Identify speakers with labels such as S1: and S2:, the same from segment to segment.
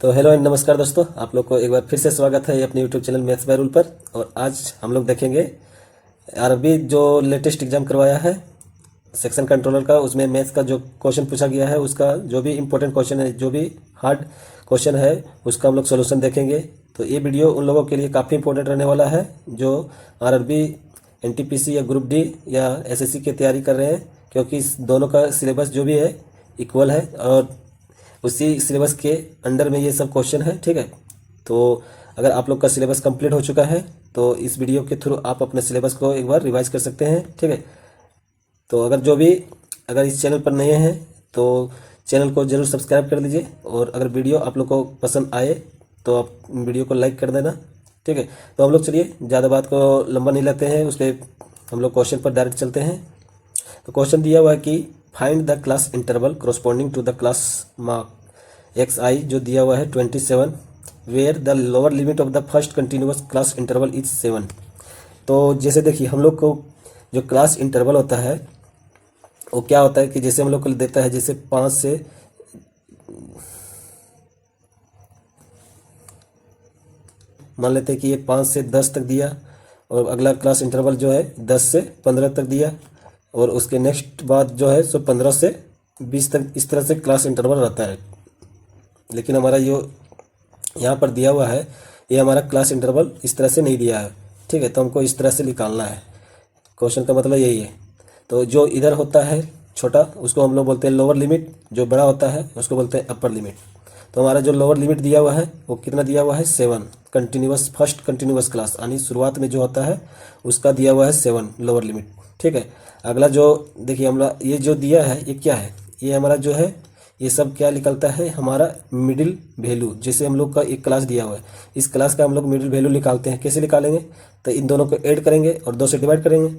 S1: तो hello and नमस्कार दोस्तों, आप लोग को एक बार फिर से स्वागत है अपने YouTube channel maths by rule पर। और आज हम लोग देखेंगे आरबी जो लेटेस्ट एग्जाम करवाया है सेक्शन कंट्रोलर का, उसमें मैथ्स का जो क्वेश्चन पूछा गया है उसका जो भी इंपॉर्टेंट क्वेश्चन है, जो भी हार्ड क्वेश्चन है उसका हम लोग सोल्यूशन देखेंगे। तो ये वीडियो उन लोगों के लिए काफ़ी इंपॉर्टेंट रहने वाला है जो आरबी एनटीपीसी या ग्रुप डी या एसएससी की तैयारी कर रहे हैं, क्योंकि इस दोनों का सिलेबस जो भी है इक्वल है और उसी सिलेबस के अंडर में ये सब क्वेश्चन है। ठीक है, तो अगर आप लोग का सिलेबस कंप्लीट हो चुका है तो इस वीडियो के थ्रू आप अपने सिलेबस को एक बार रिवाइज कर सकते हैं। ठीक है, तो अगर इस चैनल पर नए हैं तो चैनल को जरूर सब्सक्राइब कर लीजिए, और अगर वीडियो आप लोग को पसंद आए तो आप वीडियो को लाइक कर देना। ठीक है, तो हम लोग चलिए ज़्यादा बात को लंबा नहीं लेते हैं, उसके हम लोग क्वेश्चन पर डायरेक्ट चलते हैं। तो क्वेश्चन दिया हुआ है कि find the class interval corresponding to the class mark X I जो दिया हुआ है 27, where the lower limit of the first continuous class interval is 7। तो जैसे देखिए हम लोग को जो क्लास इंटरवल होता है वो क्या होता है कि जैसे हम लोग को देता है, जैसे 5 से मान लेते हैं कि ये 5 से 10 तक दिया, और अगला क्लास इंटरवल जो है 10 से 15 तक दिया, और उसके नेक्स्ट बाद जो है सो 15 से 20 तक, इस तरह से क्लास इंटरवल रहता है। लेकिन हमारा जो यहाँ पर दिया हुआ है ये हमारा क्लास इंटरवल इस तरह से नहीं दिया है। ठीक है, तो हमको इस तरह से निकालना है। क्वेश्चन का मतलब यही है। तो जो इधर होता है छोटा उसको हम लोग बोलते हैं लोअर लिमिट, जो बड़ा होता है उसको बोलते हैं अपर लिमिट। तो हमारा जो लोअर लिमिट दिया हुआ है वो कितना दिया हुआ है 7, कंटिन्यूअस फर्स्ट कंटिन्यूअस क्लास यानी शुरुआत में जो होता है उसका दिया हुआ है 7 लोअर लिमिट। ठीक है, अगला जो देखिए हमारा ये जो दिया है ये क्या है, ये हमारा जो है ये सब क्या निकलता है हमारा मिडिल वैल्यू। जैसे हम लोग का एक क्लास दिया हुआ है, इस क्लास का हम लोग मिडिल वैल्यू निकालते हैं। कैसे निकालेंगे, तो इन दोनों को ऐड करेंगे और 2 से डिवाइड करेंगे।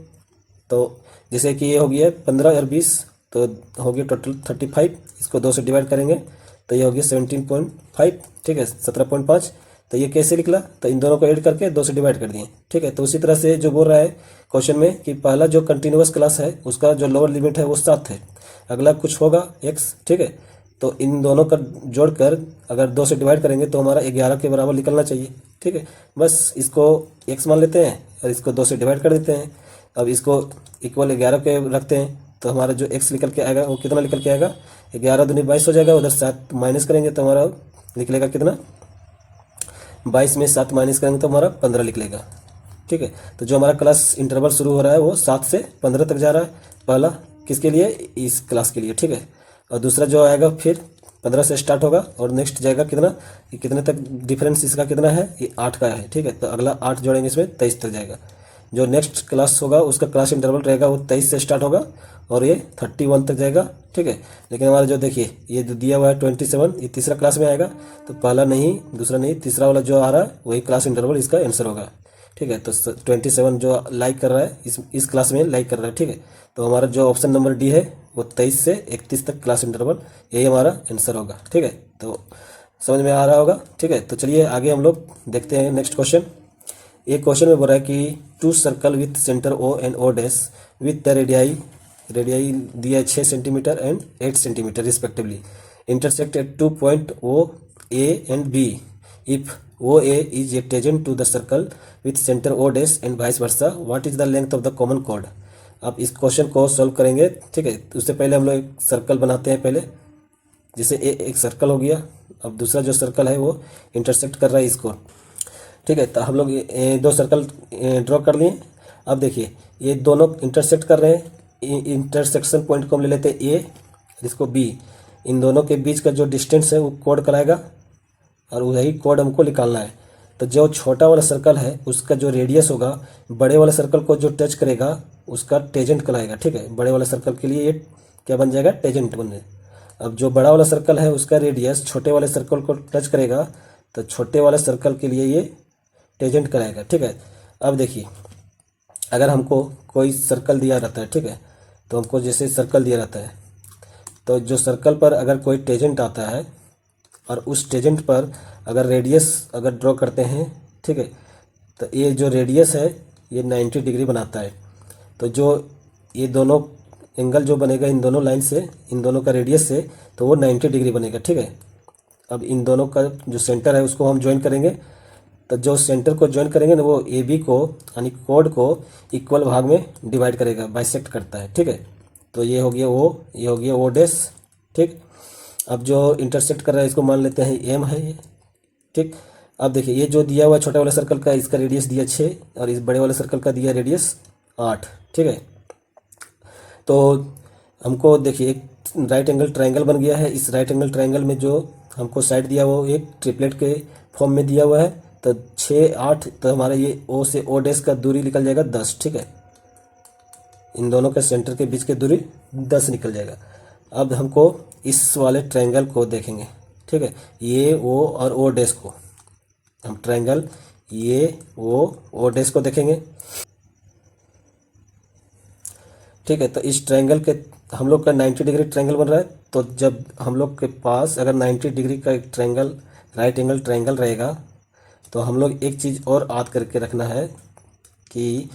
S1: तो जैसे कि ये हो गया 15 और 20 तो हो गया टोटल 35, इसको 2 से डिवाइड करेंगे तो ये हो गया 17.5। ठीक है, 17.5। तो ये कैसे निकला, तो इन दोनों को ऐड करके 2 से डिवाइड कर दिए। ठीक है, तो उसी तरह से जो बोल रहा है क्वेश्चन में कि पहला जो कंटिन्यूअस क्लास है उसका जो लोअर लिमिट है वो 7 है, अगला कुछ होगा x। ठीक है, तो इन दोनों का जोड़कर अगर 2 से डिवाइड करेंगे तो हमारा 11 के बराबर निकलना चाहिए। ठीक है, बस इसको x मान लेते हैं और इसको 2 से डिवाइड कर देते हैं। अब इसको इक्वल 11 के रखते हैं तो हमारा जो x निकल के आएगा वो कितना निकल के आएगा, 11 दूनी 22 हो जाएगा। उधर 7 माइनस करेंगे तो हमारा निकलेगा कितना, 22 में 7 माइनस करेंगे तो हमारा 15 निकलेगा। ठीक है, तो जो हमारा क्लास इंटरवल शुरू हो रहा है वो 7 से 15 तक जा रहा है, पहला किसके लिए, इस क्लास के लिए। ठीक है, और दूसरा जो आएगा फिर 15 से स्टार्ट होगा और नेक्स्ट जाएगा कितना, ये कितने तक डिफरेंस इसका कितना है, ये 8 का है। ठीक है, तो अगला 8 जोड़ेंगे इसमें 23 तक जाएगा। जो नेक्स्ट क्लास होगा उसका क्लास इंटरवल रहेगा वो 23 से स्टार्ट होगा और ये 31 तक जाएगा। ठीक है, लेकिन हमारा जो देखिए ये जो दिया हुआ है 27 ये तीसरा क्लास में आएगा, तो पहला नहीं दूसरा नहीं तीसरा वाला जो आ रहा है वही क्लास इंटरवल इसका आंसर होगा। ठीक है, तो 27 जो लाइक कर रहा है इस क्लास में लाइक कर रहा है। ठीक है, तो हमारा जो ऑप्शन नंबर डी है वो 23 से 31 तक क्लास इंटरवल, यही हमारा आंसर होगा। ठीक है, तो समझ में आ रहा होगा। ठीक है, तो चलिए आगे हम लोग देखते हैं नेक्स्ट क्वेश्चन। एक क्वेश्चन में बोल रहा है कि 2 circle with centre O and O dash with the radii दिया 6 centimetre and 8 centimetre respectively intersect at 2 point O A and B. If O A is a tangent to the circle with centre O dash and vice versa, what is the length of the common chord. आप इस question को solve करेंगे। ठीक है, उससे पहले हम लोग एक सर्कल बनाते हैं। पहले जैसे एक सर्कल हो गया, अब दूसरा जो सर्कल है वो इंटरसेक्ट कर रहा है इसको। ठीक है, तो हम लोग 2 सर्कल ड्रॉ कर लिए। अब देखिए ये दोनों इंटरसेक्ट कर रहे हैं, इंटरसेक्शन पॉइंट को हम ले लेते हैं ए, इसको बी। इन दोनों के बीच का जो डिस्टेंस है वो कोड कराएगा और वही कोड हमको निकालना है। तो जो छोटा वाला सर्कल है उसका जो रेडियस होगा बड़े वाले सर्कल को जो टच करेगा उसका टेजेंट कहलाएगा। ठीक है, बड़े वाले सर्कल के लिए ये क्या बन जाएगा, टेजेंट बन जाएगा। अब जो बड़ा वाला सर्कल है उसका रेडियस छोटे वाले सर्कल को टच करेगा तो छोटे वाले सर्कल के लिए ये टेजेंट कराएगा। ठीक है, अब देखिए अगर हमको कोई सर्कल दिया रहता है, ठीक है, तो हमको जैसे सर्कल दिया रहता है तो जो सर्कल पर अगर कोई टेजेंट आता है और उस टेजेंट पर अगर रेडियस अगर ड्रॉ करते हैं, ठीक है, तो ये जो रेडियस है ये 90 डिग्री बनाता है। तो जो ये दोनों एंगल जो बनेगा इन दोनों लाइन से, इन दोनों का रेडियस से, तो वो 90 डिग्री बनेगा। ठीक है, अब इन दोनों का जो सेंटर है उसको हम ज्वाइन करेंगे। तो जो सेंटर को ज्वाइन करेंगे ना वो ए बी को यानी कोड को इक्वल भाग में डिवाइड करेगा, बाइसेक्ट करता है। ठीक है, तो ये हो गया ओ, ये हो गया ओ डैश। ठीक, अब जो इंटरसेक्ट कर रहा है इसको मान लेते हैं एम है ये। ठीक, अब देखिए ये जो दिया हुआ छोटा वाला सर्कल का इसका रेडियस दिया 6 और इस बड़े वाले सर्कल का दिया रेडियस 8। ठीक है, तो हमको देखिए एक राइट एंगल ट्रायंगल बन गया है। इस राइट एंगल ट्रायंगल में जो हमको साइड दिया वो एक ट्रिपलेट के फॉर्म में दिया हुआ है। तो 6 8, तो हमारा ये ओ से ओ डैश का दूरी निकल जाएगा 10। ठीक है, इन दोनों के सेंटर के बीच की दूरी 10 निकल जाएगा। अब हमको इस वाले ट्रायंगल को देखेंगे। ठीक है, ये ओ और ओ डैश को हम ट्रायंगल ये ओ डैश को देखेंगे। ठीक है, तो इस ट्रायंगल के हम लोग का 90 डिग्री ट्रायंगल बन रहा है। तो जब हम लोग के पास अगर 90 डिग्री का एक ट्रायंगल राइट एंगल ट्रायंगल रहेगा तो हम लोग एक चीज़ और याद करके रखना है कि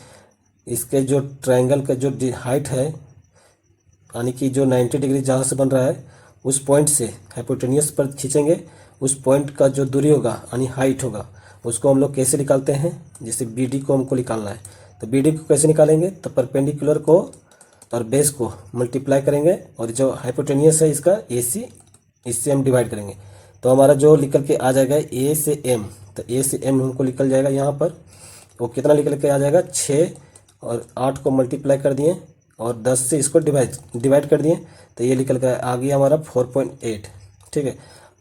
S1: इसके जो ट्रायंगल का जो हाइट है यानी कि जो 90 डिग्री जहाँ से बन रहा है उस पॉइंट से हाइपोटेनियस पर खींचेंगे, उस पॉइंट का जो दूरी होगा यानी हाइट होगा उसको हम लोग कैसे निकालते हैं, जैसे बी डी को हमको निकालना है। तो बी डी को कैसे निकालेंगे, तो परपेंडिकुलर को और बेस को मल्टीप्लाई करेंगे और जो हाइपोटेनियस है इसका ए सी, इससे हम डिवाइड करेंगे। तो हमारा जो निकल के आ जाएगा ए से एम, तो ए से एम हमको निकल जाएगा यहाँ पर। वो कितना निकल के आ जाएगा 6 और 8 को मल्टीप्लाई कर दिए और 10 से इसको डिवाइड कर दिए तो ये निकल कर आ गया हमारा 4.8। ठीक है,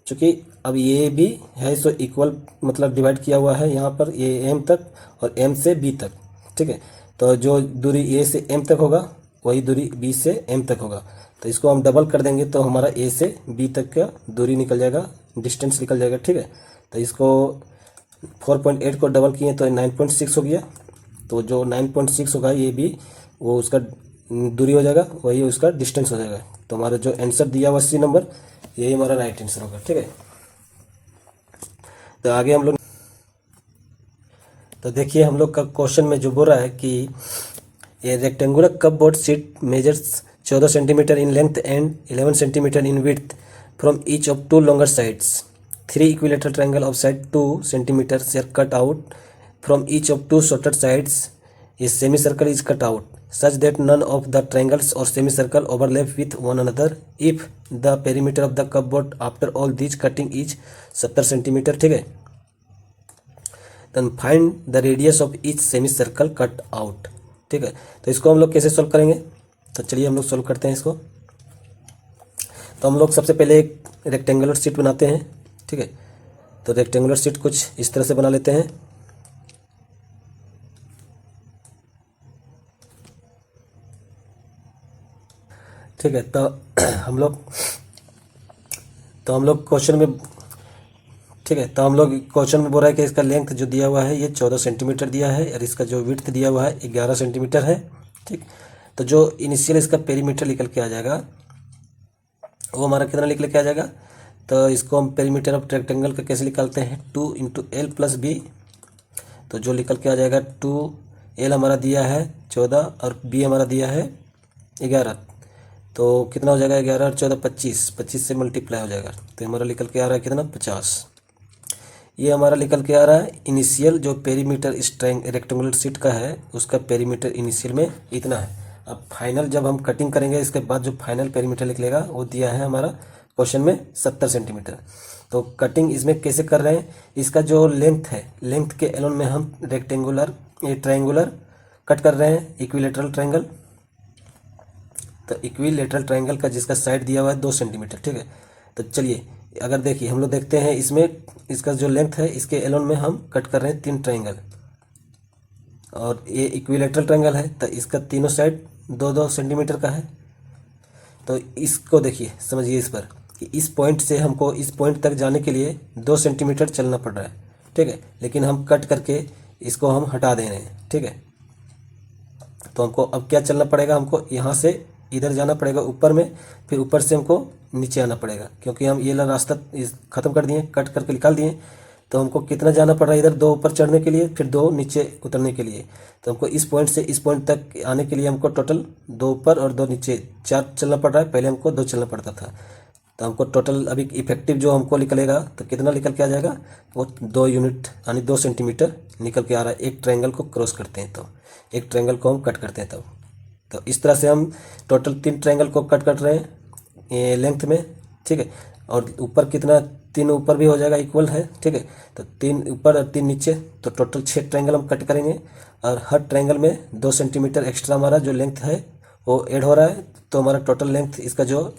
S1: चूँकि अब ये भी है सो इक्वल मतलब डिवाइड किया हुआ है यहाँ पर ए एम तक और एम से बी तक। ठीक है, तो जो दूरी ए से एम तक होगा वही दूरी बी से एम तक होगा। तो इसको हम डबल कर देंगे तो हमारा ए से बी तक का दूरी निकल जाएगा, डिस्टेंस निकल जाएगा। ठीक है, तो इसको 4.8 को डबल किए तो 9.6 हो गया। तो जो 9.6 होगा ये भी वो उसका दूरी हो जाएगा, वही उसका डिस्टेंस हो जाएगा। तो हमारा जो आंसर दिया हुआ सी नंबर यही हमारा राइट आंसर होगा। ठीक है, तो आगे हम लोग तो देखिए हम लोग का क्वेश्चन में जो बोल रहा है कि a rectangular cupboard sheet measures 14 centimetre in length and 11 centimetre in width from each of two longer sides. 3 equilateral triangle of side 2 centimetre are cut out from each of two shorter sides. A semicircle is cut out such that none of the triangles or semicircle overlap with one another if the perimeter of the cupboard after all these cutting is 70 centimetre. ठीक है, then find the radius of each semicircle cut out। ठीक है, तो इसको हम लोग कैसे solve करेंगे, तो चलिए हम लोग सॉल्व करते हैं इसको। तो हम लोग सबसे पहले एक रेक्टेंगुलर शीट बनाते हैं। ठीक है, तो रेक्टेंगुलर शीट कुछ इस तरह से बना लेते हैं। ठीक है, तो हम लोग क्वेश्चन में ठीक है, तो हम लोग क्वेश्चन में बोल रहा है कि इसका लेंथ जो दिया हुआ है ये 14 सेंटीमीटर दिया है और इसका जो विड्थ दिया हुआ है 11 सेंटीमीटर है। ठीक, तो जो इनिशियल इसका पेरीमीटर निकल के आ जाएगा वो हमारा कितना निकल के आ जाएगा, तो इसको हम पेरीमीटर ऑफ रेक्टेंगल का कैसे निकालते हैं 2 इंटू एल प्लस बी। तो जो निकल के आ जाएगा 2L हमारा दिया है 14 और B हमारा दिया है 11। तो कितना हो जाएगा 11 और 14 25 से मल्टीप्लाई हो जाएगा। तो हमारा निकल के आ रहा है कितना 50। ये हमारा निकल के आ रहा है इनिशियल जो पेरीमीटर इस रेक्टेंगुलर शीट का है उसका पेरीमीटर इनिशियल में इतना है। अब फाइनल जब हम कटिंग करेंगे इसके बाद जो फाइनल पेरीमीटर निकलेगा वो दिया है हमारा क्वेश्चन में 70 सेंटीमीटर। तो कटिंग इसमें कैसे कर रहे हैं, इसका जो लेंथ है लेंथ के एलोन में हम रेक्टेंगुलर ये ट्रायंगुलर कट कर रहे हैं इक्विलेटरल ट्रायंगल। तो इक्विलेटरल ट्रायंगल का जिसका साइड दिया हुआ है 2 सेंटीमीटर। ठीक है, तो चलिए अगर देखिए हम लोग देखते हैं इसमें इसका जो लेंथ है इसके एलोन में हम कट कर रहे हैं 3 ट्रायंगल और ये इक्विलेटरल ट्रायंगल है तो इसका तीनों साइड 2-2 सेंटीमीटर का है। तो इसको देखिए समझिए इस पर कि इस पॉइंट से हमको इस पॉइंट तक जाने के लिए 2 सेंटीमीटर चलना पड़ रहा है। ठीक है, लेकिन हम कट करके इसको हम हटा दे रहे हैं। ठीक है, तो हमको अब क्या चलना पड़ेगा, हमको यहाँ से इधर जाना पड़ेगा ऊपर में, फिर ऊपर से हमको नीचे आना पड़ेगा क्योंकि हम ये रास्ता ख़त्म कर दिए, कट करके निकाल दिए। तो हमको कितना जाना पड़ रहा है इधर 2 ऊपर चढ़ने के लिए फिर 2 नीचे उतरने के लिए। तो हमको इस पॉइंट से इस पॉइंट तक आने के लिए हमको टोटल 2 ऊपर और 2 नीचे 4 चलना पड़ रहा है, पहले हमको 2 चलना पड़ता था। तो हमको टोटल अभी इफेक्टिव जो हमको निकलेगा तो कितना निकल के आ जाएगा, वो 2 यूनिट यानी 2 सेंटीमीटर निकल के आ रहा है। एक ट्रायंगल को क्रॉस करते हैं तो, एक ट्रायंगल को हम कट करते हैं तब। तो इस तरह से हम टोटल 3 ट्रायंगल को कट कर रहे हैं लेंथ में, ठीक है। और ऊपर कितना, 3 ऊपर भी हो जाएगा इक्वल है, ठीक है। तो 3 ऊपर और 3 नीचे, तो टोटल 6 ट्रायंगल हम कट करेंगे। और हर ट्रायंगल में 2 सेंटीमीटर एक्स्ट्रा हमारा जो लेंथ है वो ऐड हो रहा है। तो हमारा टोटल लेंथ इसका जो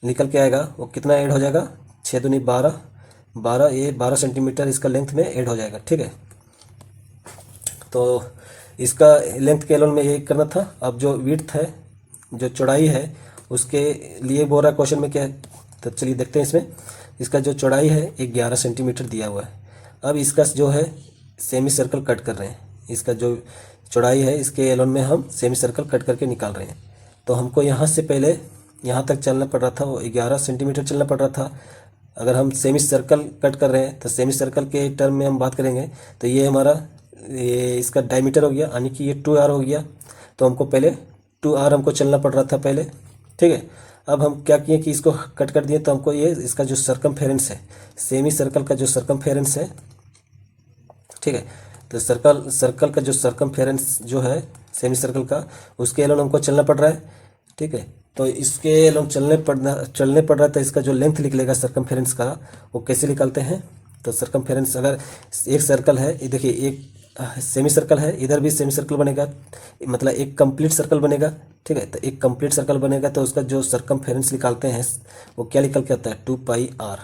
S1: निकल के आएगा वो कितना ऐड हो जाएगा, 6 दूनी 12, 12 ये 12 सेंटीमीटर इसका लेंथ में ऐड हो जाएगा, ठीक है। तो इसका लेंथ के एलोन में ये करना था। अब जो विड्थ है, जो चौड़ाई है, उसके लिए बोल रहा है क्वेश्चन में क्या है, तो चलिए देखते हैं। इसमें इसका जो चौड़ाई है 11 सेंटीमीटर दिया हुआ है। अब इसका जो है सेमी सर्कल कट कर रहे हैं। इसका जो चौड़ाई है इसके एलोन में हम सेमी सर्कल कट करके निकाल रहे हैं। तो हमको यहाँ से पहले यहाँ तक चलना पड़ रहा था, वो 11 सेंटीमीटर चलना पड़ रहा था। अगर हम सेमी सर्कल कट कर रहे हैं तो सेमी सर्कल के टर्म में हम बात करेंगे तो ये हमारा ये इसका डायमीटर हो गया, यानी कि ये 2r हो गया। तो हमको पहले 2r हमको चलना पड़ रहा था पहले, ठीक है। अब हम क्या किए कि इसको कट कर दिए, तो हमको ये इसका जो सरकमफेरेंस है, सेमी सर्कल का जो सरकमफेरेंस है, ठीक है। तो सर्कल का जो सरकमफेरेंस जो है सेमी सर्कल का, उसके एलोन हमको चलना पड़ रहा है, ठीक है। तो इसके एलोन चलने पड़ रहा था। इसका जो लेंथ निकलेगा सरकमफेरेंस का, वो कैसे निकालते हैं, तो सरकमफेरेंस अगर एक सर्कल है, ये देखिए एक सेमी सर्कल है, इधर भी सेमी सर्कल बनेगा, मतलब एक कंप्लीट सर्कल बनेगा, ठीक है। तो एक कंप्लीट सर्कल बनेगा तो उसका जो सरकमफेरेंस निकालते हैं वो क्या निकल के आता है, 2πr,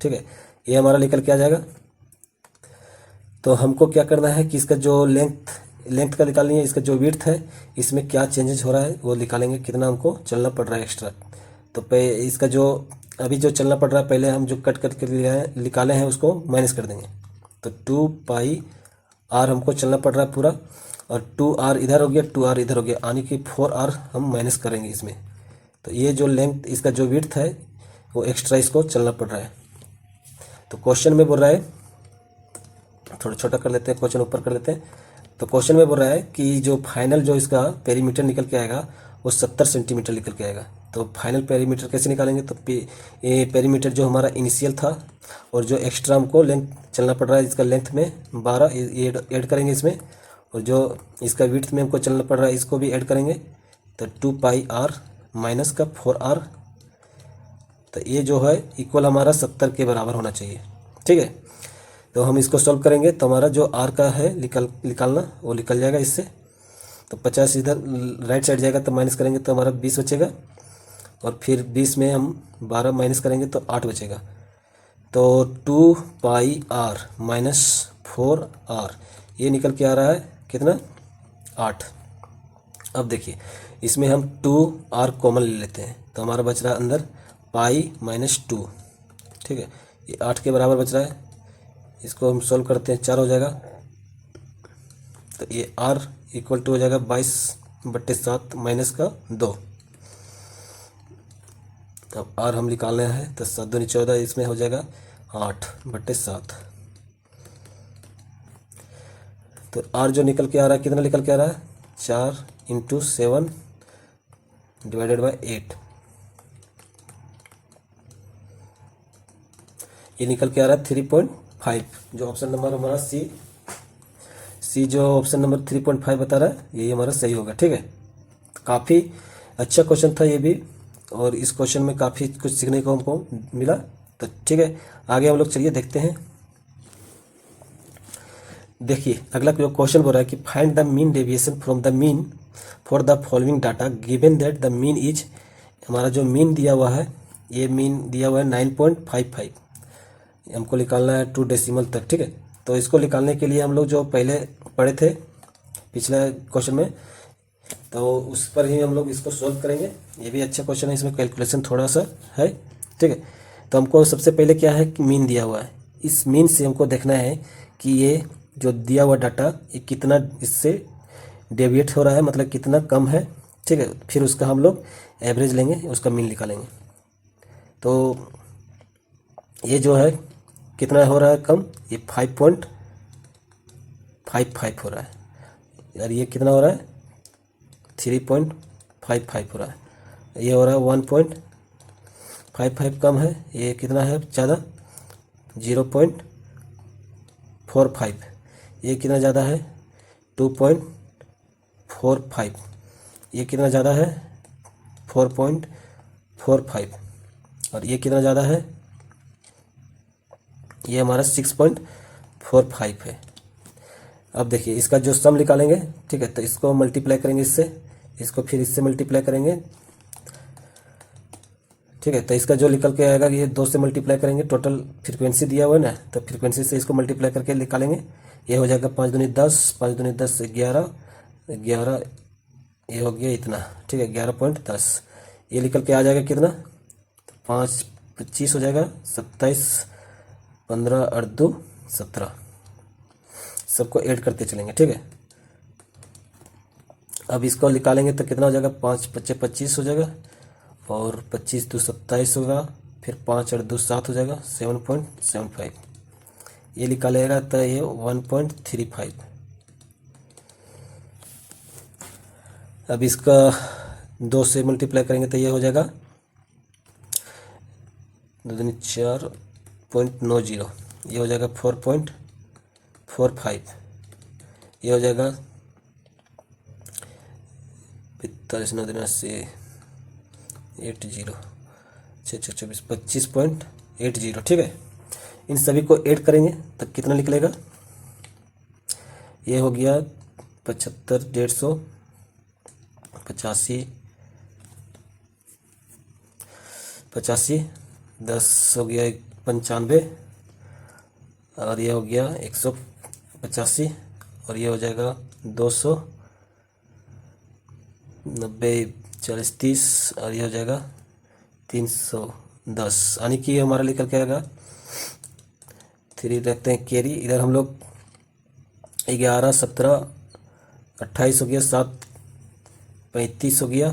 S1: ठीक है। ये हमारा निकल के आ जाएगा। तो हमको क्या करना है कि इसका जो लेंथ का निकालनी है, इसका जो विड्थ है इसमें क्या चेंजेस हो रहा है वो निकालेंगे, कितना हमको चलना पड़ रहा है एक्स्ट्रा। तो इसका जो अभी जो चलना पड़ रहा है, पहले हम जो कट करके निकाले हैं उसको माइनस कर देंगे। तो 2πr हमको चलना पड़ रहा है पूरा, और 2r इधर हो गया, 2r इधर हो गया, यानी कि 4r हम माइनस करेंगे इसमें। तो ये जो लेंथ, इसका जो विड्थ है वो एक्स्ट्रा इसको चलना पड़ रहा है। तो क्वेश्चन में बोल रहा है, थोड़ा छोटा कर लेते हैं, क्वेश्चन ऊपर कर लेते हैं। तो क्वेश्चन में बोल रहा है कि जो फाइनल जो इसका पेरीमीटर निकल के आएगा वो 70 सेंटीमीटर निकल के आएगा। तो फाइनल पेरीमीटर कैसे निकालेंगे, तो ये पेरीमीटर जो हमारा इनिशियल था और जो एक्स्ट्रा हमको लेंथ चलना पड़ रहा है, इसका लेंथ में 12 ये ऐड करेंगे इसमें, और जो इसका विड्थ में हमको चलना पड़ रहा है इसको भी ऐड करेंगे। तो 2πr माइनस का 4r, तो ये जो है इक्वल हमारा 70 के बराबर होना चाहिए, ठीक है। तो हम इसको सॉल्व करेंगे तो हमारा जो r का है निकालना वो निकल जाएगा इससे। तो 50 इधर राइट साइड जाएगा तो माइनस करेंगे तो हमारा 20 बचेगा, और फिर 20 में हम 12 माइनस करेंगे तो 8 बचेगा। तो 2πr माइनस 4r ये निकल के आ रहा है कितना, 8। अब देखिए इसमें हम 2r कॉमन ले लेते हैं तो हमारा बच रहा है अंदर पाई माइनस 2, ठीक है। ये 8 के बराबर बच रहा है, इसको हम सोल्व करते हैं, 4 हो जाएगा। तो ये r इक्वल टू हो जाएगा 22/7 माइनस का 2। अब r हम निकालना है तो 7 दूनी 14, इसमें हो जाएगा 8/7। तो r जो निकल के आ रहा है, कितना निकल के आ रहा है, 4 × 7 / 8, ये निकल के आ रहा है 3.5। जो ऑप्शन नंबर हमारा सी जो ऑप्शन नंबर 3.5 बता रहा है, यही हमारा सही होगा, ठीक है। काफ़ी अच्छा क्वेश्चन था ये भी, और इस क्वेश्चन में काफ़ी कुछ सीखने को हमको मिला। तो ठीक है, आगे हम लोग चलिए देखते हैं। देखिए अगला जो क्वेश्चन बोल रहा है कि find the mean deviation from the mean for the following data given that the mean is, हमारा जो मीन दिया हुआ है, ये मीन दिया हुआ है 9.55, हमको निकालना है 2 डेसिमल तक, ठीक है। तो इसको निकालने के लिए हम लोग जो पहले पढ़े थे पिछले क्वेश्चन में, तो उस पर ही हम लोग इसको सोल्व करेंगे। ये भी अच्छा क्वेश्चन है, इसमें कैलकुलेशन थोड़ा सा है, ठीक है। तो हमको सबसे पहले क्या है कि मीन दिया हुआ है, इस मीन से हमको देखना है कि ये जो दिया हुआ डाटा ये कितना इससे डेविएट हो रहा है, मतलब कितना कम है, ठीक है। फिर उसका हम लोग एवरेज लेंगे, उसका मीन निकालेंगे। तो ये जो है कितना हो रहा है कम, ये 5.55 हो रहा है, यार ये कितना हो रहा है 3.55 हो रहा है, ये हो रहा है 5 कम है, ये कितना है ज़्यादा 0.45, ये कितना ज़्यादा है 2.45, ये कितना ज़्यादा है 4.45, और ये कितना ज़्यादा है, ये हमारा 6.45 है। अब देखिए इसका जो सम निकालेंगे, ठीक है, तो इसको मल्टीप्लाई करेंगे इससे, इसको फिर इससे मल्टीप्लाई करेंगे, ठीक है, तो इसका जो निकल के आएगा ये 2 से मल्टीप्लाई करेंगे, टोटल फ्रीक्वेंसी दिया हुआ है ना, तो फ्रीक्वेंसी से इसको मल्टीप्लाई करके निकालेंगे, ये हो जाएगा 5 दूनी 10, 5 दूनी 10 11, 11 ये हो गया इतना, ठीक है 11.10, ये निकल के आ जाएगा कितना 5 25 हो जाएगा 27, 15 और 2 17, सबको ऐड करते चलेंगे, ठीक है। अब इसको निकालेंगे तो कितना हो जाएगा 5 25 25 हो जाएगा, और 25 2 27 होगा, फिर 5 और 2 7 हो जाएगा 7.75, ये निकालेगा तो ये 1.35। अब इसका 2 से मल्टीप्लाई करेंगे तो ये हो जाएगा 4.90, ये हो जाएगा 4.45, ये हो जाएगा 45 9 80 80 6 6 24 25.80, ठीक है। इन सभी को ऐड करेंगे तब कितना निकलेगा, ये हो गया 75 150 85 85, 10 हो गया 95, और ये हो गया 185, और ये हो जाएगा 200 90 40 30, और ये हो जाएगा 310, यानी कि हमारा निकल के आएगा 3 रखते हैं कैरी, इधर हम लोग 11 17 28 हो गया, 7 35 हो गया,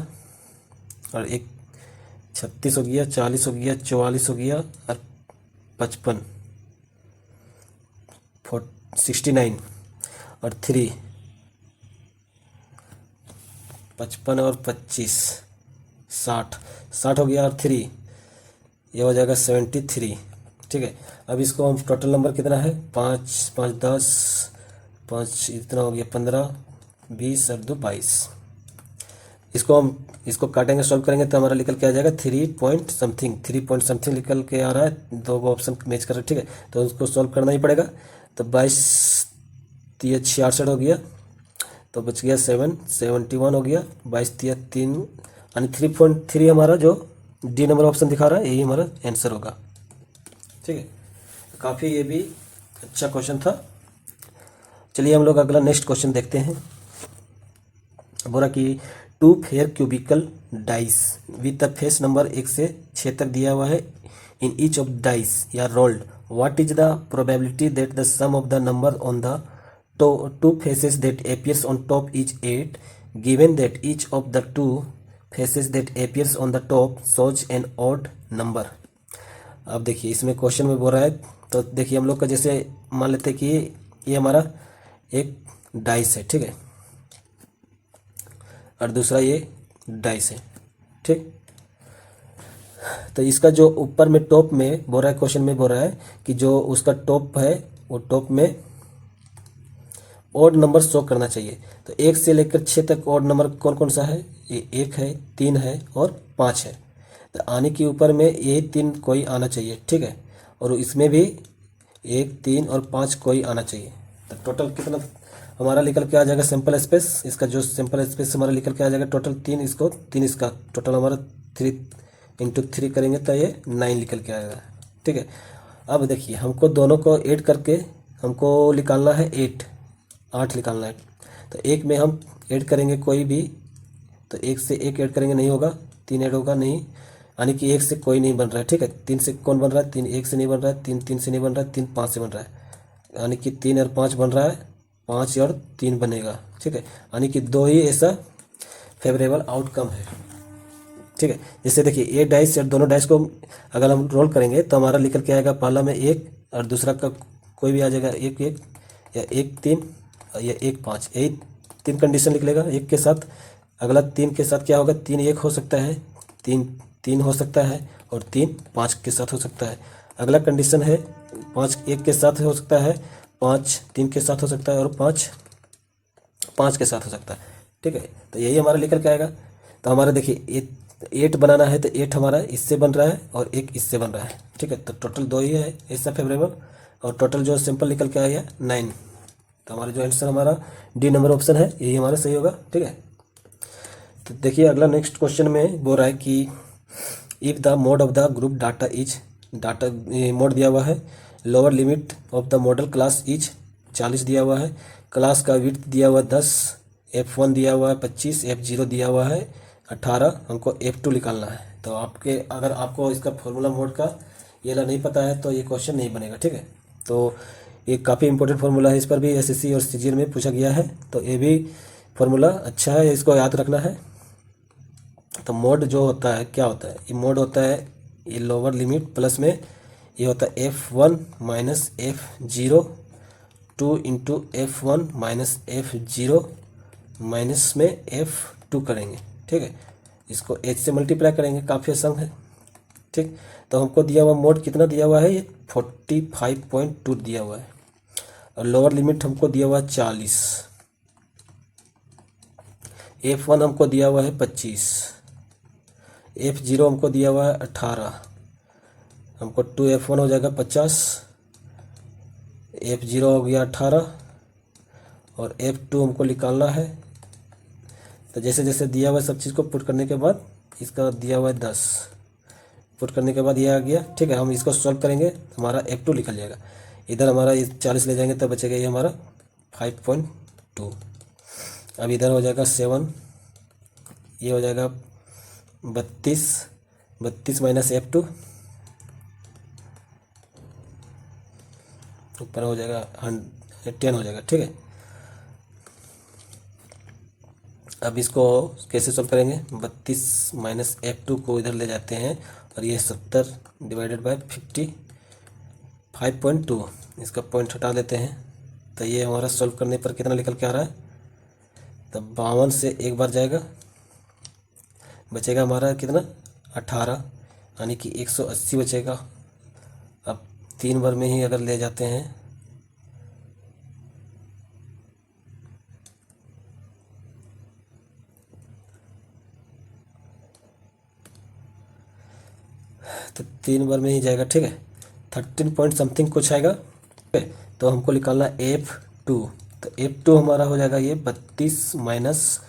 S1: और 1 36 हो गया, 40 हो गया, 44 हो गया, और 55 69, और 3 55 और 25 60 हो गया, और 3 ये हो जाएगा 73, ठीक है। अब इसको हम टोटल नंबर कितना है 5 5 10 5 इतना हो गया 15 20 और 2 22, इसको हम इसको काटेंगे सॉल्व करेंगे तो हमारा निकल के आ जाएगा 3 पॉइंट समथिंग निकल के आ रहा है, 2 ऑप्शन मैच कर रहे हैं, ठीक है, तो उसको सॉल्व करना ही पड़ेगा। तो 22 66 हो गया, तो बच गया 71 हो गया, 22 3 यानी 3.3 हमारा जो डी नंबर ऑप्शन दिखा रहा है यही हमारा आंसर होगा, ठीक है। काफ़ी ये भी अच्छा क्वेश्चन था। चलिए हम लोग अगला नेक्स्ट क्वेश्चन देखते हैं। बोला कि 2 fair cubical dice with the face number 1 से 6 तक दिया हुआ है, इन ईच ऑफ डाइस या rolled what is the probability that the sum of the number on the two faces that appears on top is 8, given that each of the 2 faces that appears on the top shows an odd number। अब देखिए इसमें question में बोल रहा है, तो देखिए हम लोग का जैसे मान लेते हैं कि ये हमारा एक डाइस है, ठीक है, और दूसरा ये डाइस है, ठीक। तो इसका जो ऊपर में टॉप में बोल रहा है, क्वेश्चन में बोल रहा है कि जो उसका टॉप है वो टॉप में ऑड नंबर शो करना चाहिए। तो 1 से लेकर 6 तक ऑड नंबर कौन कौन सा है, ये 1 है 3 है और 5 है। तो आने के ऊपर में ये 3 कोई आना चाहिए, ठीक है, और इसमें भी 1 3 और 5 कोई आना चाहिए। तो टोटल कितना हमारा निकल के आ जाएगा सैंपल स्पेस, इसका जो सैंपल स्पेस हमारा निकल के आ जाएगा टोटल 3, इसको 3 इसका टोटल हमारा 3 × 3 करेंगे तो ये 9 निकल के आएगा, ठीक है। अब देखिए हमको दोनों को ऐड करके हमको निकालना है 8 निकालना है। तो 1 में हम ऐड करेंगे कोई भी, तो 1 से 1 ऐड करेंगे नहीं होगा, 3 ऐड होगा नहीं, यानी कि 1 से कोई नहीं बन रहा है, ठीक है। 3 से कौन बन रहा है, 3 1 से नहीं बन रहा है, 3 3 से नहीं बन रहा है, 3 5 से बन रहा है, यानी कि 3 और 5 बन रहा है, 5 और 3 बनेगा, ठीक है, यानी कि 2 ही ऐसा फेवरेबल आउटकम है, ठीक है। जैसे देखिए ये डाइस और दोनों डाइस को अगर हम रोल करेंगे तो हमारा निकल के आएगा पहला में 1 और दूसरा का कोई भी आ जाएगा 1 1 या 1 3 या 1 5, यही 3 कंडीशन निकलेगा। 1 के साथ अगला 3 के साथ क्या होगा, 3 1 हो सकता है, 3 3 हो सकता है, और 3 5 के साथ हो सकता है। अगला कंडीशन है 5 1 के साथ हो सकता है, 5 3 के साथ हो सकता है और 5 5 के साथ हो सकता है। ठीक है, तो यही हमारा निकल के आएगा। तो हमारा देखिए 8 बनाना है तो 8 हमारा इससे बन रहा है और एक इससे बन रहा है। ठीक है, तो टोटल 2 ही है इससे फेवरेबल, और टोटल जो सिंपल निकल के आया 9। तो हमारा जो आंसर हमारा डी नंबर ऑप्शन है यही हमारा सही होगा। ठीक है, तो देखिए अगला नेक्स्ट क्वेश्चन में बोल रहा है कि if the mode of the group data is data mode दिया हुआ है, lower limit of the model class is 40 दिया हुआ है, क्लास का विड्थ दिया हुआ 10, F1 दिया हुआ है 25, F0 दिया हुआ है 18, हमको F2 निकालना है। तो आपके अगर आपको इसका फॉर्मूला मोड का ये ला नहीं पता है तो ये क्वेश्चन नहीं बनेगा। ठीक है, तो ये काफ़ी इंपॉर्टेंट फार्मूला है, इस पर भी एसएससी और सीजीएल में पूछा गया है, तो ये भी फार्मूला अच्छा है, इसको याद रखना है। तो मोड जो होता है क्या होता है, ये मोड होता है ये लोअर लिमिट प्लस में ये होता है F1 minus F0 2 into F1 minus F0 minus में F2 करेंगे। ठीक है, इसको H से मल्टीप्लाई करेंगे, काफ़ी आसान है। ठीक, तो हमको दिया हुआ मोड कितना दिया हुआ है, ये 45.2 दिया हुआ है, और लोअर लिमिट हमको दिया हुआ है 40, F1 हमको दिया हुआ है 25, F0 हमको दिया हुआ है 18, हमको 2F1 हो जाएगा 50, F0 हो गया 18 और F2 हमको निकालना है। तो जैसे जैसे दिया हुआ सब चीज़ को पुट करने के बाद इसका दिया हुआ है 10, पुट करने के बाद ये आ गया। ठीक है, हम इसको सॉल्व करेंगे तो हमारा F2 निकल जाएगा, इधर हमारा 40 ले जाएंगे तो बचेगा ये हमारा 5.2। अब इधर हो जाएगा 7, ये हो जाएगा 32 माइनस F2 ऊपर हो जाएगा 10 हो जाएगा। ठीक है, अब इसको कैसे सॉल्व करेंगे, 32 माइनस F2 को इधर ले जाते हैं और ये 70 डिवाइडेड बाय 5.2, इसका पॉइंट हटा देते हैं तो ये हमारा सॉल्व करने पर कितना निकल के आ रहा है, तो 52 से एक बार जाएगा, बचेगा हमारा कितना 18, यानी कि 180 बचेगा। अब 3 बार में ही अगर ले जाते हैं तो 3 बार में ही जाएगा। ठीक है, 13 पॉइंट समथिंग कुछ आएगा। ठीक है, तो हमको निकालना F2, तो F2 हमारा हो जाएगा ये 32 माइनस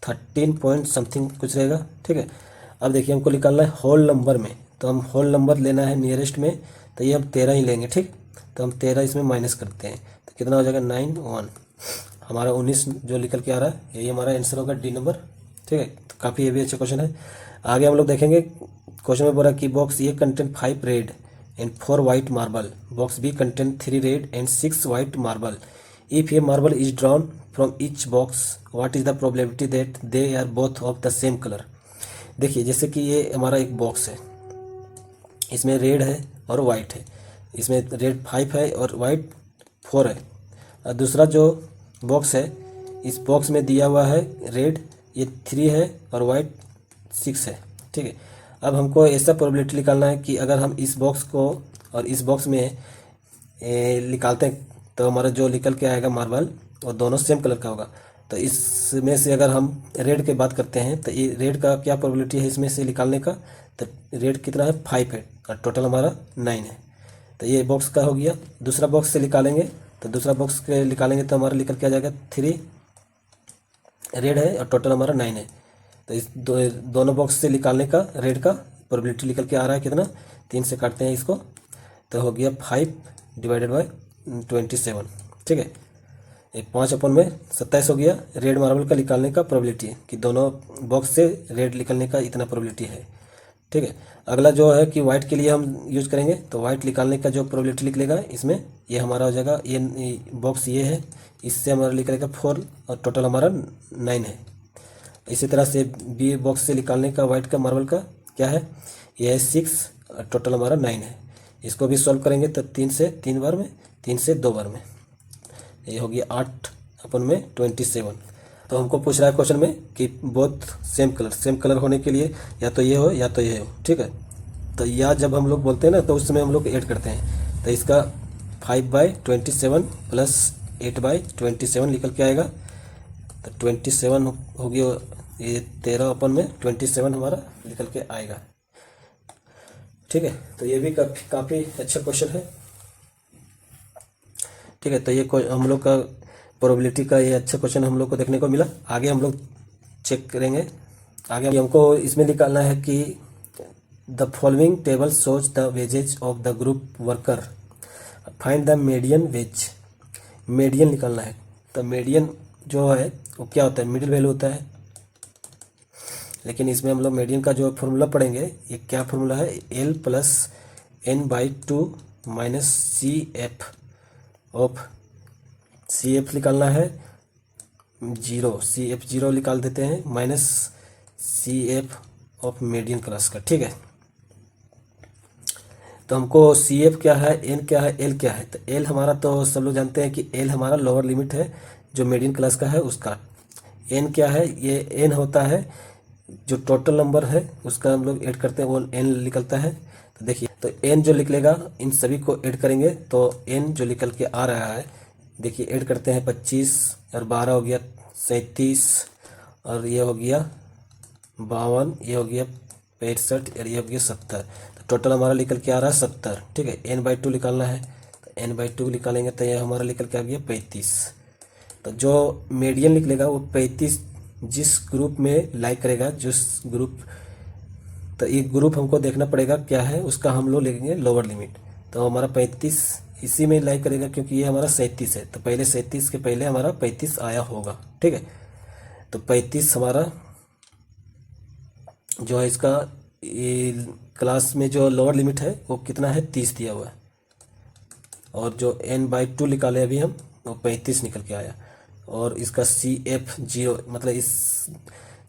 S1: 13 पॉइंट समथिंग कुछ रहेगा। ठीक है, अब देखिए हमको निकालना है होल नंबर में, तो हम होल नंबर लेना है नियरेस्ट में, तो ये हम 13 ही लेंगे। ठीक, तो हम 13 इसमें माइनस करते हैं तो कितना हो जाएगा 9 1, हमारा 19 जो निकल के आ रहा है यही हमारा आंसर होगा डी नंबर। ठीक है, तो काफ़ी ये भी अच्छा क्वेश्चन है। आगे हम लोग देखेंगे क्वेश्चन में बोला कि box A content 5 red and 4 white marble, box B content 3 red and 6 white marble. If a marble is drawn from each box what is the probability that they are both of the same colour. देखिए जैसे कि ये हमारा एक box है, इसमें red है और वाइट है, इसमें रेड 5 है और वाइट 4 है। और दूसरा जो बॉक्स है, इस बॉक्स में दिया हुआ है रेड ये 3 है और वाइट 6 है। ठीक है, अब हमको ऐसा प्रोबेबिलिटी निकालना है कि अगर हम इस बॉक्स को और इस बॉक्स में निकालते हैं तो हमारा जो निकल के आएगा मार्बल और दोनों सेम कलर का होगा। तो इसमें से अगर हम रेड की बात करते हैं तो ये रेड का क्या प्रोबेबिलिटी है इसमें से निकालने का, तो रेड कितना है 5 है और टोटल हमारा 9 है। तो ये बॉक्स का हो गया। दूसरा बॉक्स से निकालेंगे तो दूसरा बॉक्स के निकालेंगे तो हमारा निकल के आ जाएगा 3 रेड है और टोटल हमारा 9 है। तो इस दोनों बॉक्स से निकालने का रेड का प्रोबेबिलिटी निकल के आ रहा है कितना, 3 से काटते हैं इसको तो हो गया 5 डिवाइडेड बाय 27। ठीक है, एक 5/27 हो गया रेड मार्बल का निकालने का प्रोबेबिलिटी कि दोनों बॉक्स से रेड निकलने का इतना प्रोबेबिलिटी है। ठीक है, अगला जो है कि वाइट के लिए हम यूज करेंगे तो वाइट निकालने का जो प्रोबेबिलिटी निकलेगा इसमें ये हमारा हो जाएगा, ये बॉक्स ये है, इससे हमारा निकलेगा 4 और टोटल हमारा 9 है। इसी तरह से बी बॉक्स से निकालने का वाइट का मार्बल का क्या है, ये है 6 और टोटल हमारा 9 है। इसको भी सॉल्व करेंगे तो 3 से 3 बार में, 3 से 2 बार में, ये हो गया 8/27। तो हमको पूछ रहा है क्वेश्चन में कि बोथ सेम कलर होने के लिए या तो ये हो या तो ये हो। ठीक है, तो या जब हम लोग बोलते हैं ना तो उस समय हम लोग ऐड करते हैं। तो इसका 5/27 प्लस 8/27 निकल के आएगा। तो 27 हो गया, ये 13 अपन में 27 हमारा निकल के आएगा। ठीक है, तो ये भी काफ़ी अच्छा क्वेश्चन है। ठीक है, तो ये हम लोग का प्रोबेबिलिटी का ये अच्छा क्वेश्चन हम लोग को देखने को मिला। आगे हम लोग चेक करेंगे। आगे हमको इसमें निकालना है कि the following table shows the wages of the group worker, find the median wage. Median निकालना है। तो मीडियन जो है वो क्या होता है, मिडिल वैल्यू होता है। लेकिन इसमें हम लोग मीडियन का जो फॉर्मूला पढ़ेंगे, ये क्या फॉर्मूला है, L plus N/2 minus CF of CF निकालना है 0, CF 0 निकाल देते हैं, minus CF of median class का। ठीक है, तो हमको CF क्या है, N क्या है, L क्या है। तो L हमारा तो सब लोग जानते हैं कि L हमारा लोअर लिमिट है जो मीडियन क्लास का है उसका। N क्या है, ये N होता है जो टोटल नंबर है उसका हम लोग ऐड करते हैं, वो N निकलता है। तो देखिए, तो N जो निकलेगा इन सभी को ऐड करेंगे तो N जो निकल के आ रहा है, देखिए ऐड करते हैं 25 और 12 हो गया 37 और ये हो गया 52, ये हो गया 65 और ये हो गया 70। तो टोटल हमारा निकल के आ रहा है 70। ठीक है, N/2 निकालना है। तो N/2 निकालेंगे तो ये हमारा निकल के आ गया 35। तो जो मीडियन निकलेगा वो 35 जिस ग्रुप में लाइक करेगा, जिस ग्रुप, तो ये ग्रुप हमको देखना पड़ेगा क्या है उसका, हम लोग लेंगे लोअर लिमिट। तो हमारा 35 इसी में लाइक करेगा क्योंकि ये हमारा 37 है। तो पहले 37 के पहले हमारा 35 आया होगा। ठीक है, तो 35 हमारा जो है इसका ये क्लास में जो लोअर लिमिट है वो कितना है, 30 दिया हुआ है। और जो N/2 निकाले अभी हम, वो 35 निकल के आया। और इसका CF 0 मतलब इस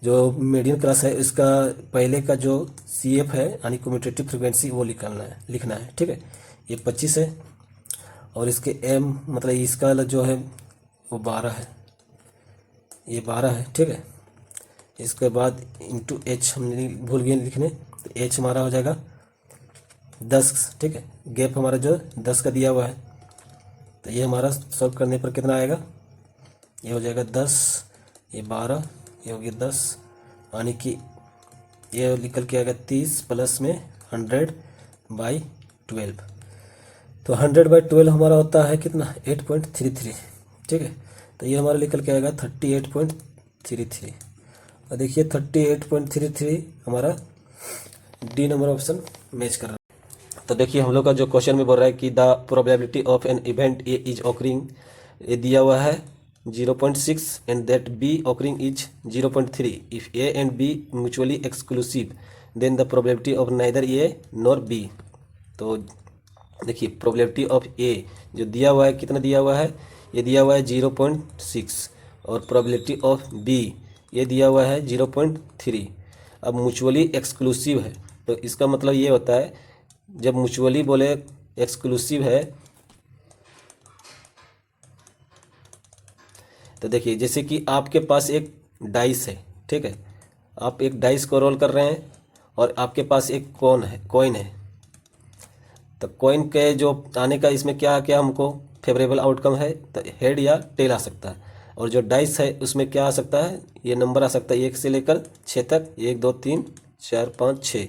S1: जो मीडियन क्लास है इसका पहले का जो CF है यानी कम्यूटेटिव फ्रीक्वेंसी वो लिखना है। ठीक है, ये 25 है और इसके M मतलब इसका जो है वो 12 है, ये 12 है। ठीक है, इसके बाद इंटू H हमने भूल गए लिखने, तो H हमारा हो जाएगा 10। ठीक है, गैप हमारा जो 10 का दिया हुआ है। तो ये हमारा सॉल्व करने पर कितना आएगा, ये हो जाएगा 10, ये 12, ये हो गया 10, यानी कि ये निकल के आएगा 30 प्लस में 100/12। तो 100/12 हमारा होता है कितना, 8.33। ठीक है, तो ये हमारा निकल के आएगा 38.33। और देखिए 38.33 हमारा डी नंबर ऑप्शन मैच कर रहा है। तो देखिए हम लोग का जो क्वेश्चन में बोल रहा है कि the probability of an event A is occurring, ये दिया हुआ है 0.6 and that B occurring is 0.3। If A and B mutually exclusive then the probability of neither A nor B. तो देखिए प्रोबेबिलिटी ऑफ ए जो दिया हुआ है, कितना दिया हुआ है, ये दिया हुआ है 0.6 और प्रोबेबिलिटी ऑफ बी ये दिया हुआ है 0.3। अब म्यूचुअली एक्सक्लूसिव है तो इसका मतलब ये होता है, जब म्यूचुअली बोले एक्सक्लूसिव है तो देखिए जैसे कि आपके पास एक डाइस है। ठीक है, आप एक डाइस को रोल कर रहे हैं और आपके पास एक कॉइन है। तो कॉइन के जो आने का इसमें क्या क्या हमको फेवरेबल आउटकम है, तो हेड या टेल आ सकता है। और जो डाइस है उसमें क्या आ सकता है, ये नंबर आ सकता है 1 से लेकर 6 तक, 1 2 3 4 5 6।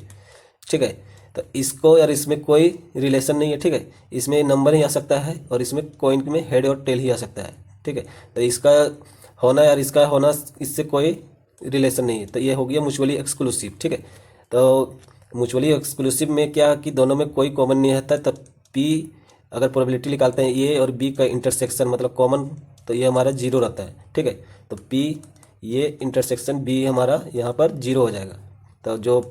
S1: ठीक है, तो इसको यार इसमें कोई रिलेशन नहीं है। ठीक है, इसमें नंबर ही आ सकता है और इसमें कॉइन में हेड और टेल ही आ सकता है। ठीक है, तो इसका होना यार इसका होना इससे कोई रिलेशन नहीं है। तो ये हो गया म्यूचुअली एक्सक्लूसिव। ठीक है, तो म्यूचुअली एक्सक्लूसिव में क्या कि दोनों में कोई कॉमन नहीं रहता। तब पी अगर प्रोबेबिलिटी निकालते हैं ए और बी का इंटरसेक्शन मतलब कॉमन, तो ये हमारा 0 रहता है। ठीक है, तो पी ये इंटरसेक्शन बी हमारा यहाँ पर 0 हो जाएगा। तो जो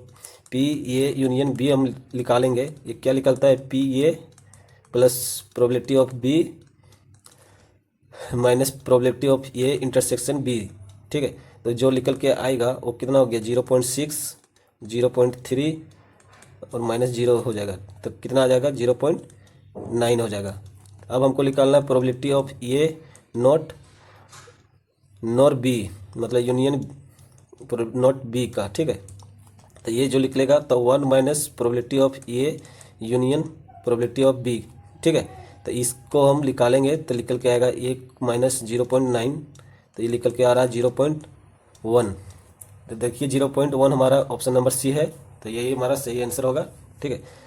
S1: पी ए यूनियन बी हम निकालेंगे, ये क्या निकलता है, P A plus probability of B minus probability of A intersection B. ठीक है, तो जो निकल के आएगा वो कितना हो गया 0.6, 0.3 और -0 हो जाएगा। तो कितना आ जाएगा 0.9 हो जाएगा। अब हमको निकालना है probability of A not nor B मतलब यूनियन नॉट बी का। ठीक है, तो ये जो निकलेगा तो 1 minus probability of A union probability of B, ठीक है। तो इसको हम निकालेंगे तो निकल के आएगा 1 माइनस 0.9, तो ये निकल के आ रहा है 0.1। तो देखिए 0.1 हमारा ऑप्शन नंबर सी है, तो यही हमारा सही आंसर होगा, ठीक है।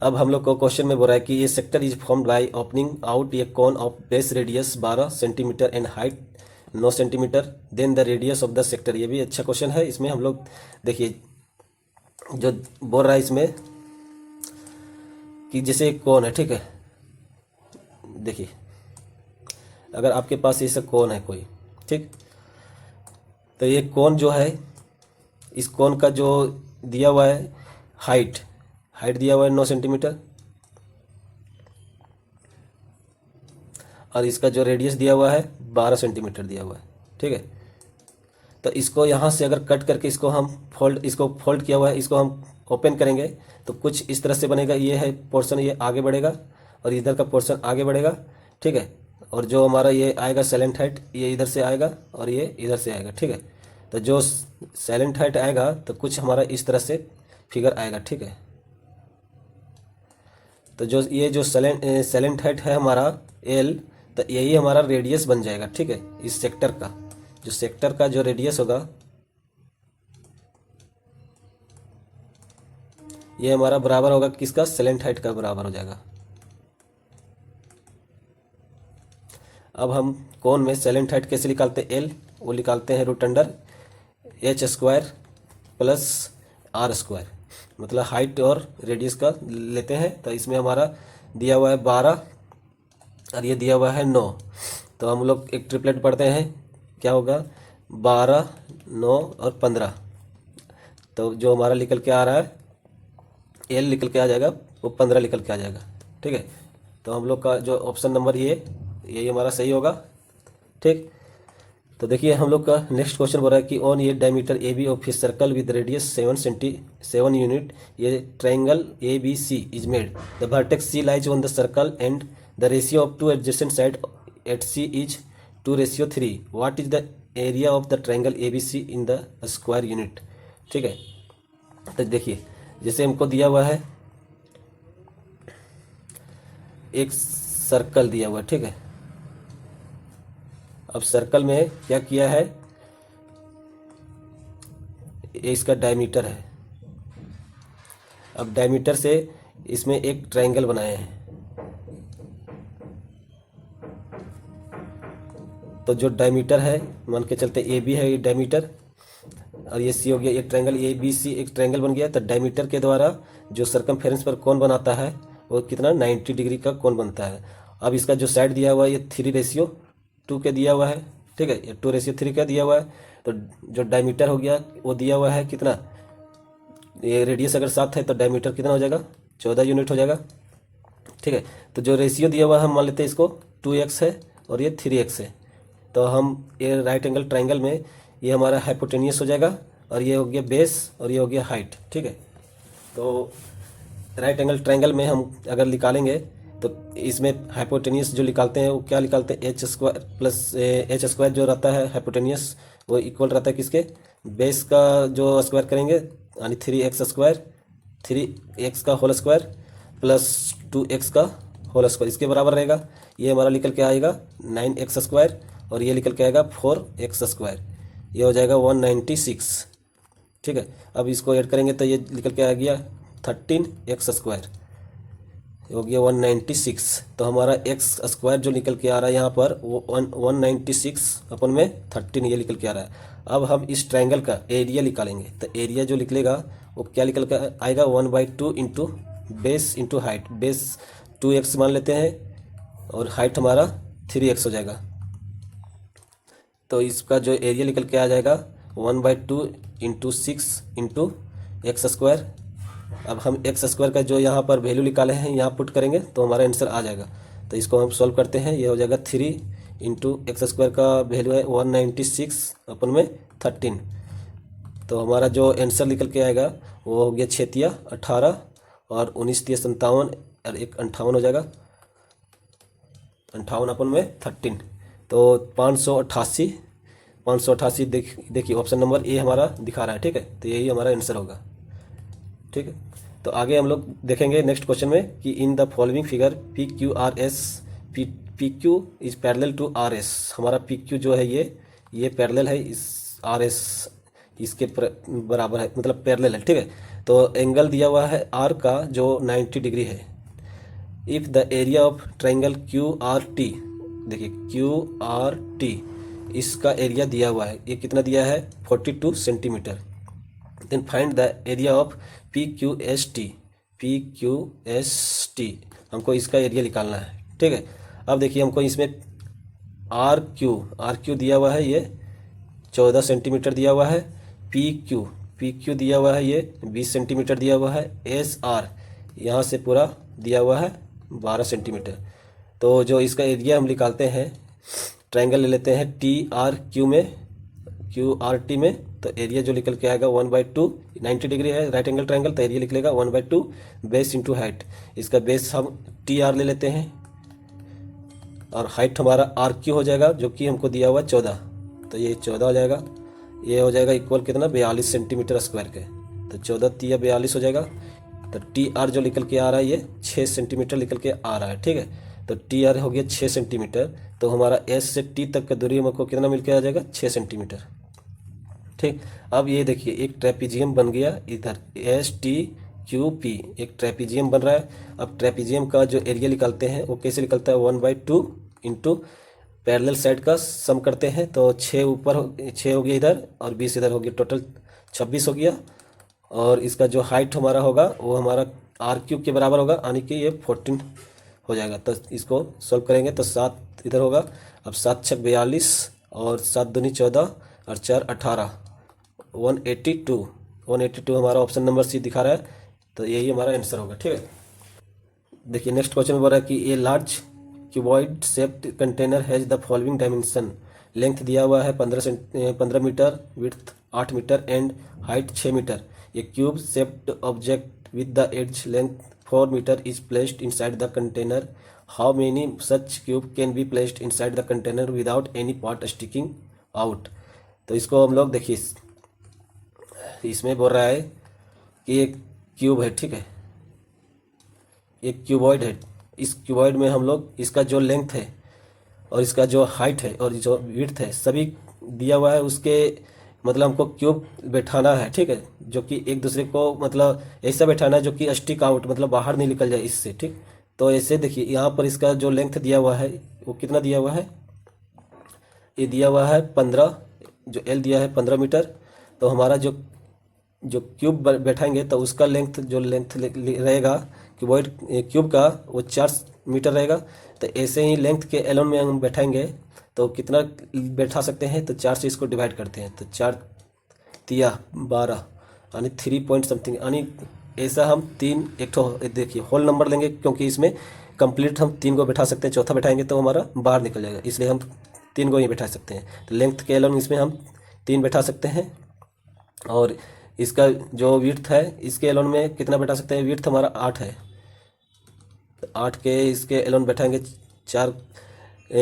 S1: अब हम लोग को क्वेश्चन में बोल रहा है कि ये sector is formed by opening out a cone of base radius 12 centimetre and height 9 centimetre, then the radius of the sector. ये भी अच्छा क्वेश्चन है। इसमें हम लोग देखिए जो बोल रहा है इसमें कि जैसे एक कोन है, ठीक है। देखिए अगर आपके पास ऐसा कोन है कोई, ठीक, तो ये कोन जो है, इस कोन का जो दिया हुआ है हाइट दिया हुआ है 9 सेंटीमीटर, और इसका जो रेडियस दिया हुआ है 12 सेंटीमीटर दिया हुआ है, ठीक है। तो इसको यहाँ से अगर कट करके इसको हम फोल्ड किया हुआ है, इसको हम ओपन करेंगे तो कुछ इस तरह से बनेगा। ये है पोर्शन, ये आगे बढ़ेगा और इधर का पोर्शन आगे बढ़ेगा, ठीक है। और जो हमारा ये आएगा साइलेंट हाइट, ये इधर से आएगा और ये इधर से आएगा, ठीक है। तो जो साइलेंट हाइट आएगा तो कुछ हमारा इस तरह से फिगर आएगा, ठीक है। तो जो ये जो साइलेंट हाइट है हमारा एल, तो यही हमारा रेडियस बन जाएगा, ठीक है। इस सेक्टर का जो रेडियस होगा ये हमारा बराबर होगा किसका, साइलेंट हाइट का बराबर हो जाएगा। अब हम कोन में साइलेंट हाइट कैसे निकालते हैं, एल वो निकालते हैं root under H square plus R square, मतलब हाइट और रेडियस का लेते हैं। तो इसमें हमारा दिया हुआ है 12 और ये दिया हुआ है 9, तो हम लोग एक ट्रिपलेट पढ़ते हैं, क्या होगा 12 9 और 15। तो जो हमारा निकल के आ रहा है एल निकल के आ जाएगा वो 15 निकल के आ जाएगा, ठीक है। तो हम लोग का जो ऑप्शन नंबर यही हमारा सही होगा, ठीक। तो देखिए हम लोग का नेक्स्ट क्वेश्चन बोल रहा है कि ऑन ये diameter A B of a circle with radius 7 unit ये triangle A B C is made, the vertex C lies on the circle and the ratio of two adjacent side at C is 2:3। What is the area of the triangle A B C in the square unit, ठीक है। तो देखिए जैसे हमको दिया हुआ है एक सर्कल दिया हुआ है, ठीक है। अब सर्कल में क्या किया है, ये इसका डायमीटर है। अब डायमीटर से इसमें एक ट्रायंगल बनाए हैं, तो जो डायमीटर है मान के चलते ए बी है ये डायमीटर, और ये सी हो गया, एक ट्रायंगल ए बी सी एक ट्रायंगल बन गया। तो डायमीटर के द्वारा जो सर्कमफेरेंस पर कोण बनाता है वो कितना 90 डिग्री का कोण बनता है। अब इसका जो साइड दिया हुआ है ये 3:2 के दिया हुआ है, ठीक है, ये 2:3 का दिया हुआ है। तो जो डायमीटर हो गया वो दिया हुआ है कितना, ये रेडियस अगर 7 है तो डायमीटर कितना हो जाएगा 14 यूनिट हो जाएगा, ठीक है। तो जो रेशियो दिया हुआ है हम मान लेते हैं इसको 2x है और ये 3x है। तो हम ये राइट एंगल ट्रायंगल में ये हमारा हाइपोटेनियस हो जाएगा और ये हो गया बेस और ये हो गया हाइट, ठीक है। तो राइट एंगल ट्रायंगल में हम अगर निकालेंगे तो इसमें हाइपोटेनियस जो निकालते हैं वो क्या निकालते हैं, H square plus H square जो रहता है हाइपोटेनियस वो इक्वल रहता है किसके, बेस का जो स्क्वायर करेंगे यानी 3x स्क्वायर 3x का होल स्क्वायर प्लस 2x का होल स्क्वायर, इसके बराबर रहेगा। ये हमारा निकल के आएगा 9x स्क्वायर और ये निकल के आएगा 4x स्क्वायर, ये हो जाएगा 196, ठीक है। अब इसको ऐड करेंगे तो ये निकल के आ गया 13x स्क्वायर, हो गया 196। तो हमारा x स्क्वायर जो निकल के आ रहा है यहाँ पर वो 196 अपन में 13 ये निकल के आ रहा है। अब हम इस ट्रायंगल का एरिया निकालेंगे, तो एरिया जो निकलेगा वो क्या निकल के आएगा 1/2 into base into height, base 2x मान लेते हैं और हाइट हमारा 3x हो जाएगा। तो इसका जो एरिया निकल के आ जाएगा 1/2 इंटू 6 इंटू एक्स स्क्वायर। अब हम एक्स स्क्वायर का जो यहाँ पर वैल्यू निकाले हैं यहाँ पुट करेंगे तो हमारा आंसर आ जाएगा। तो इसको हम सॉल्व करते हैं, ये हो जाएगा 3 इंटू एक्स स्क्वायर का वैल्यू है 196 अपन में 13। तो हमारा जो आंसर निकल के आएगा वो हो गया 6 18 और 19 57 और 1 58 हो जाएगा, 58 अपन में 13। तो 588 588। देखिए ऑप्शन नंबर ए हमारा दिखा रहा है, ठीक है, तो यही हमारा आंसर होगा। ठीक है, तो आगे हम लोग देखेंगे नेक्स्ट क्वेश्चन में कि in the following figure P Q R S, P Q is parallel to R S. हमारा पी क्यू जो है ये पैरेलल है इस आर एस, इसके बराबर है, मतलब पैरेलल है। ठीक है, तो एंगल दिया हुआ है आर का जो 90 डिग्री है। If the area of triangle Q R T, देखिए क्यू आर टी इसका एरिया दिया हुआ है, ये कितना दिया है 42 centimetre. Then find the area of P Q S T, P Q S T हमको इसका एरिया निकालना है। ठीक है, अब देखिए हमको इसमें आर क्यू दिया हुआ है, ये 14 सेंटीमीटर दिया हुआ है। पी क्यू दिया हुआ है, ये 20 सेंटीमीटर दिया हुआ है। एस आर यहाँ से पूरा दिया हुआ है 12 सेंटीमीटर। तो जो इसका एरिया हम निकालते हैं, ट्रायंगल ले लेते हैं टी आर क्यू में, क्यू आर टी में, तो एरिया जो निकल के आएगा 1/2, 90 डिग्री है राइट एंगल ट्रायंगल, तो एरिया निकलेगा 1/2 बेस इंटू हाइट। इसका बेस हम टी आर ले लेते हैं और हाइट हमारा आर क्यू हो जाएगा जो कि हमको दिया हुआ 14, तो ये 14 हो जाएगा। ये हो जाएगा इक्वल कितना 42 सेंटीमीटर स्क्वायर के, तो 14 तिया 42 हो जाएगा। तो टी आर जो निकल के आ रहा है ये 6 सेंटीमीटर निकल के आ रहा है। ठीक है, तो टी आर हो गया 6 सेंटीमीटर, तो हमारा एस से टी तक का दूरी हमको कितना मिल के आ जाएगा 6 सेंटीमीटर। ठीक, अब ये देखिए एक ट्रेपीजियम बन गया इधर, एस टी क्यू पी एक ट्रेपीजियम बन रहा है। अब ट्रेपीजियम का जो एरिया निकालते हैं वो कैसे निकलता है 1/2 इंटू पैरेलल साइड का सम करते हैं, तो 6 ऊपर 6 हो गया इधर और 20 इधर हो गया, टोटल 26 हो गया। और इसका जो हाइट हमारा होगा वो हमारा आर क्यूब के बराबर होगा, यानी कि ये 14 हो जाएगा। तो इसको सॉल्व करेंगे तो 7 इधर होगा। अब 7 छक 42 और 7 दूनी 14 और 4 18, 182 हमारा ऑप्शन नंबर सी दिखा रहा है, तो यही हमारा आंसर होगा। ठीक है, देखिए नेक्स्ट क्वेश्चन में बोल रहा है कि a large cuboid shaped container has the following dimension. Length दिया हुआ है 15 metre, width 8 metre and height 6 metre. A cube shaped object with the edge length 4 metre is placed inside the container. How many such cube can be placed inside the container without any part sticking out. तो इसको हम लोग देखिए, इसमें बोल रहा है कि एक क्यूब है, ठीक है, एक क्यूबॉइड है। इस क्यूबॉइड में हम लोग इसका जो लेंथ है और इसका जो हाइट है और जो विड्थ है सभी दिया हुआ है, उसके मतलब हमको क्यूब बैठाना है। ठीक है, जो कि एक दूसरे को मतलब ऐसा बैठाना है जो कि स्टिक आउट मतलब बाहर नहीं निकल जाए इससे। ठीक, तो ऐसे देखिए यहाँ पर इसका जो लेंथ दिया हुआ है वो कितना दिया हुआ है, ये दिया हुआ है 15, जो एल दिया है 15 मीटर। तो हमारा जो क्यूब बैठाएंगे तो उसका लेंथ जो लेंथ रहेगा क्यूबॉइड क्यूब का वो 4 मीटर रहेगा। तो ऐसे ही लेंथ के एलोन में हम बैठाएंगे तो कितना बैठा सकते हैं, तो 4 से इसको डिवाइड करते हैं, तो 4 तिया 12 यानी 3 पॉइंट समथिंग, यानी ऐसा हम 3 एक तो देखिए होल नंबर लेंगे क्योंकि इसमें कंप्लीट हम 3 को बैठा सकते हैं, चौथा बैठाएंगे तो हमारा बाहर निकल जाएगा, इसलिए हम 3 को ही बैठा सकते हैं। तो लेंथ के एलोन इसमें हम 3 बैठा सकते हैं। और इसका जो विड्थ है इसके एलोन में कितना बैठा सकते हैं, विड्थ हमारा 8 है, 8 के इसके एलोन बैठाएंगे 4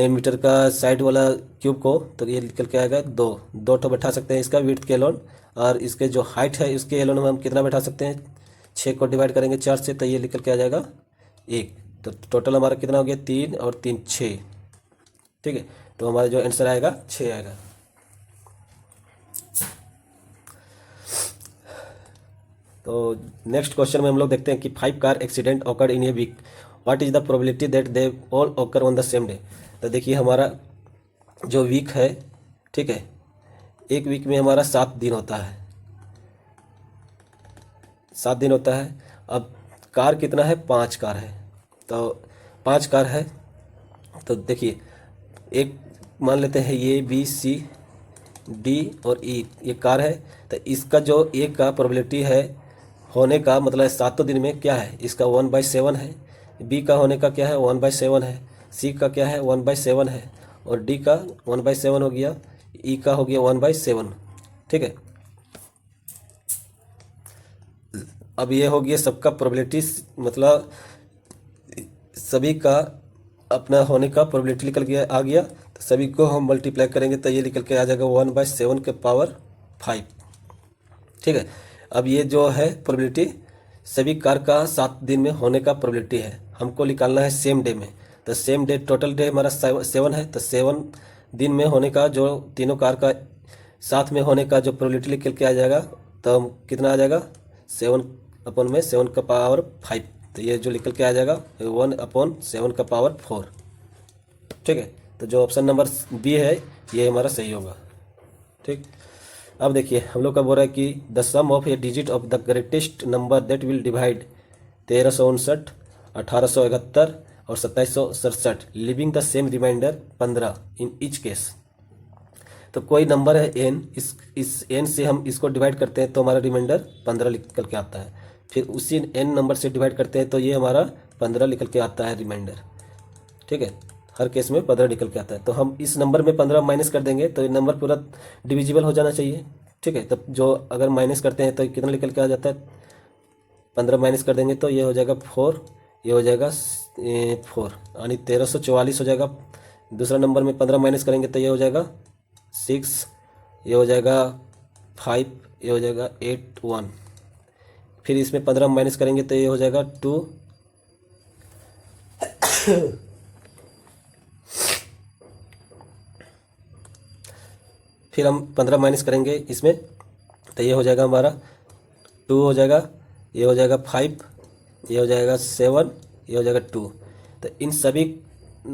S1: मीटर का साइड वाला क्यूब को, तो ये निकल के आएगा 2 तो बैठा सकते हैं इसका विड्थ के एलोन। और इसके जो हाइट है इसके एलोन में हम कितना बैठा सकते हैं, 6 को डिवाइड करेंगे 4 से तो ये निकल के आ जाएगा 1। तो टोटल हमारा कितना हो गया 3 और 3 6। ठीक है, तो हमारा जो आंसर आएगा 6 आएगा। तो नेक्स्ट क्वेश्चन में हम लोग देखते हैं कि 5 car accident occurred in a week, what is the probability that they all occur on the same day. तो देखिए हमारा जो वीक है, ठीक है, एक वीक में हमारा 7 दिन होता है, 7 दिन होता है। अब कार कितना है, 5 कार है, तो 5 कार है। तो देखिए एक मान लेते हैं ये बी सी डी और ई ये कार है, तो इसका जो ए का प्रोबेबिलिटी है होने का मतलब 7 दिन में क्या है, इसका 1/7 है। बी का होने का क्या है 1/7 है, सी का क्या है 1/7 है और डी का 1/7 हो गया, ई का हो गया 1/7। ठीक है, अब ये हो गया सबका प्रोबेबिलिटी, मतलब सभी का अपना होने का प्रोबेबिलिटी निकल गया आ गया। तो सभी को हम मल्टीप्लाई करेंगे तो ये निकल के आ जाएगा 1/7 के पावर 5। ठीक है, अब ये जो है प्रोबेबिलिटी सभी कार का 7 दिन में होने का प्रोबेबिलिटी है, हमको निकालना है सेम डे में। तो सेम डे टोटल डे हमारा 7 है, तो 7 दिन में होने का जो तीनों कार का साथ में होने का जो प्रोबेबिलिटी निकल के आ जाएगा, तो कितना आ जाएगा 7/7 का पावर 5। तो ये जो निकल के आ जाएगा 1/7 का पावर 4। ठीक है, तो जो ऑप्शन नंबर बी है ये हमारा सही होगा। ठीक, अब देखिए हम लोग का बोल रहा है कि the sum of a digit of the greatest number that will divide 1359, 1871 और 2767 leaving the same remainder 15 in each case. तो कोई नंबर है एन, इस एन से हम इसको डिवाइड करते हैं तो हमारा रिमाइंडर 15 निकल के आता है। फिर उसी एन नंबर से डिवाइड करते हैं तो ये हमारा 15 निकल के आता है रिमाइंडर। ठीक है, हर केस में 15 निकल के आता है। तो हम इस नंबर में 15 माइनस कर देंगे तो ये नंबर पूरा डिविजिबल हो जाना चाहिए। ठीक है, तब जो अगर माइनस करते हैं तो कितना निकल के आ जाता है, 15 माइनस कर देंगे तो ये हो जाएगा 4, ये हो जाएगा 4 यानी 1344 हो जाएगा। दूसरा नंबर में 15 माइनस करेंगे तो ये हो जाएगा 6, ये हो जाएगा 5, ये हो जाएगा 8 1। फिर इसमें 15 माइनस करेंगे तो ये हो जाएगा 2 फिर हम 15 माइनस करेंगे इसमें तो ये हो जाएगा हमारा 2 हो जाएगा, ये हो जाएगा 5, ये हो जाएगा 7, ये हो जाएगा 2। तो इन सभी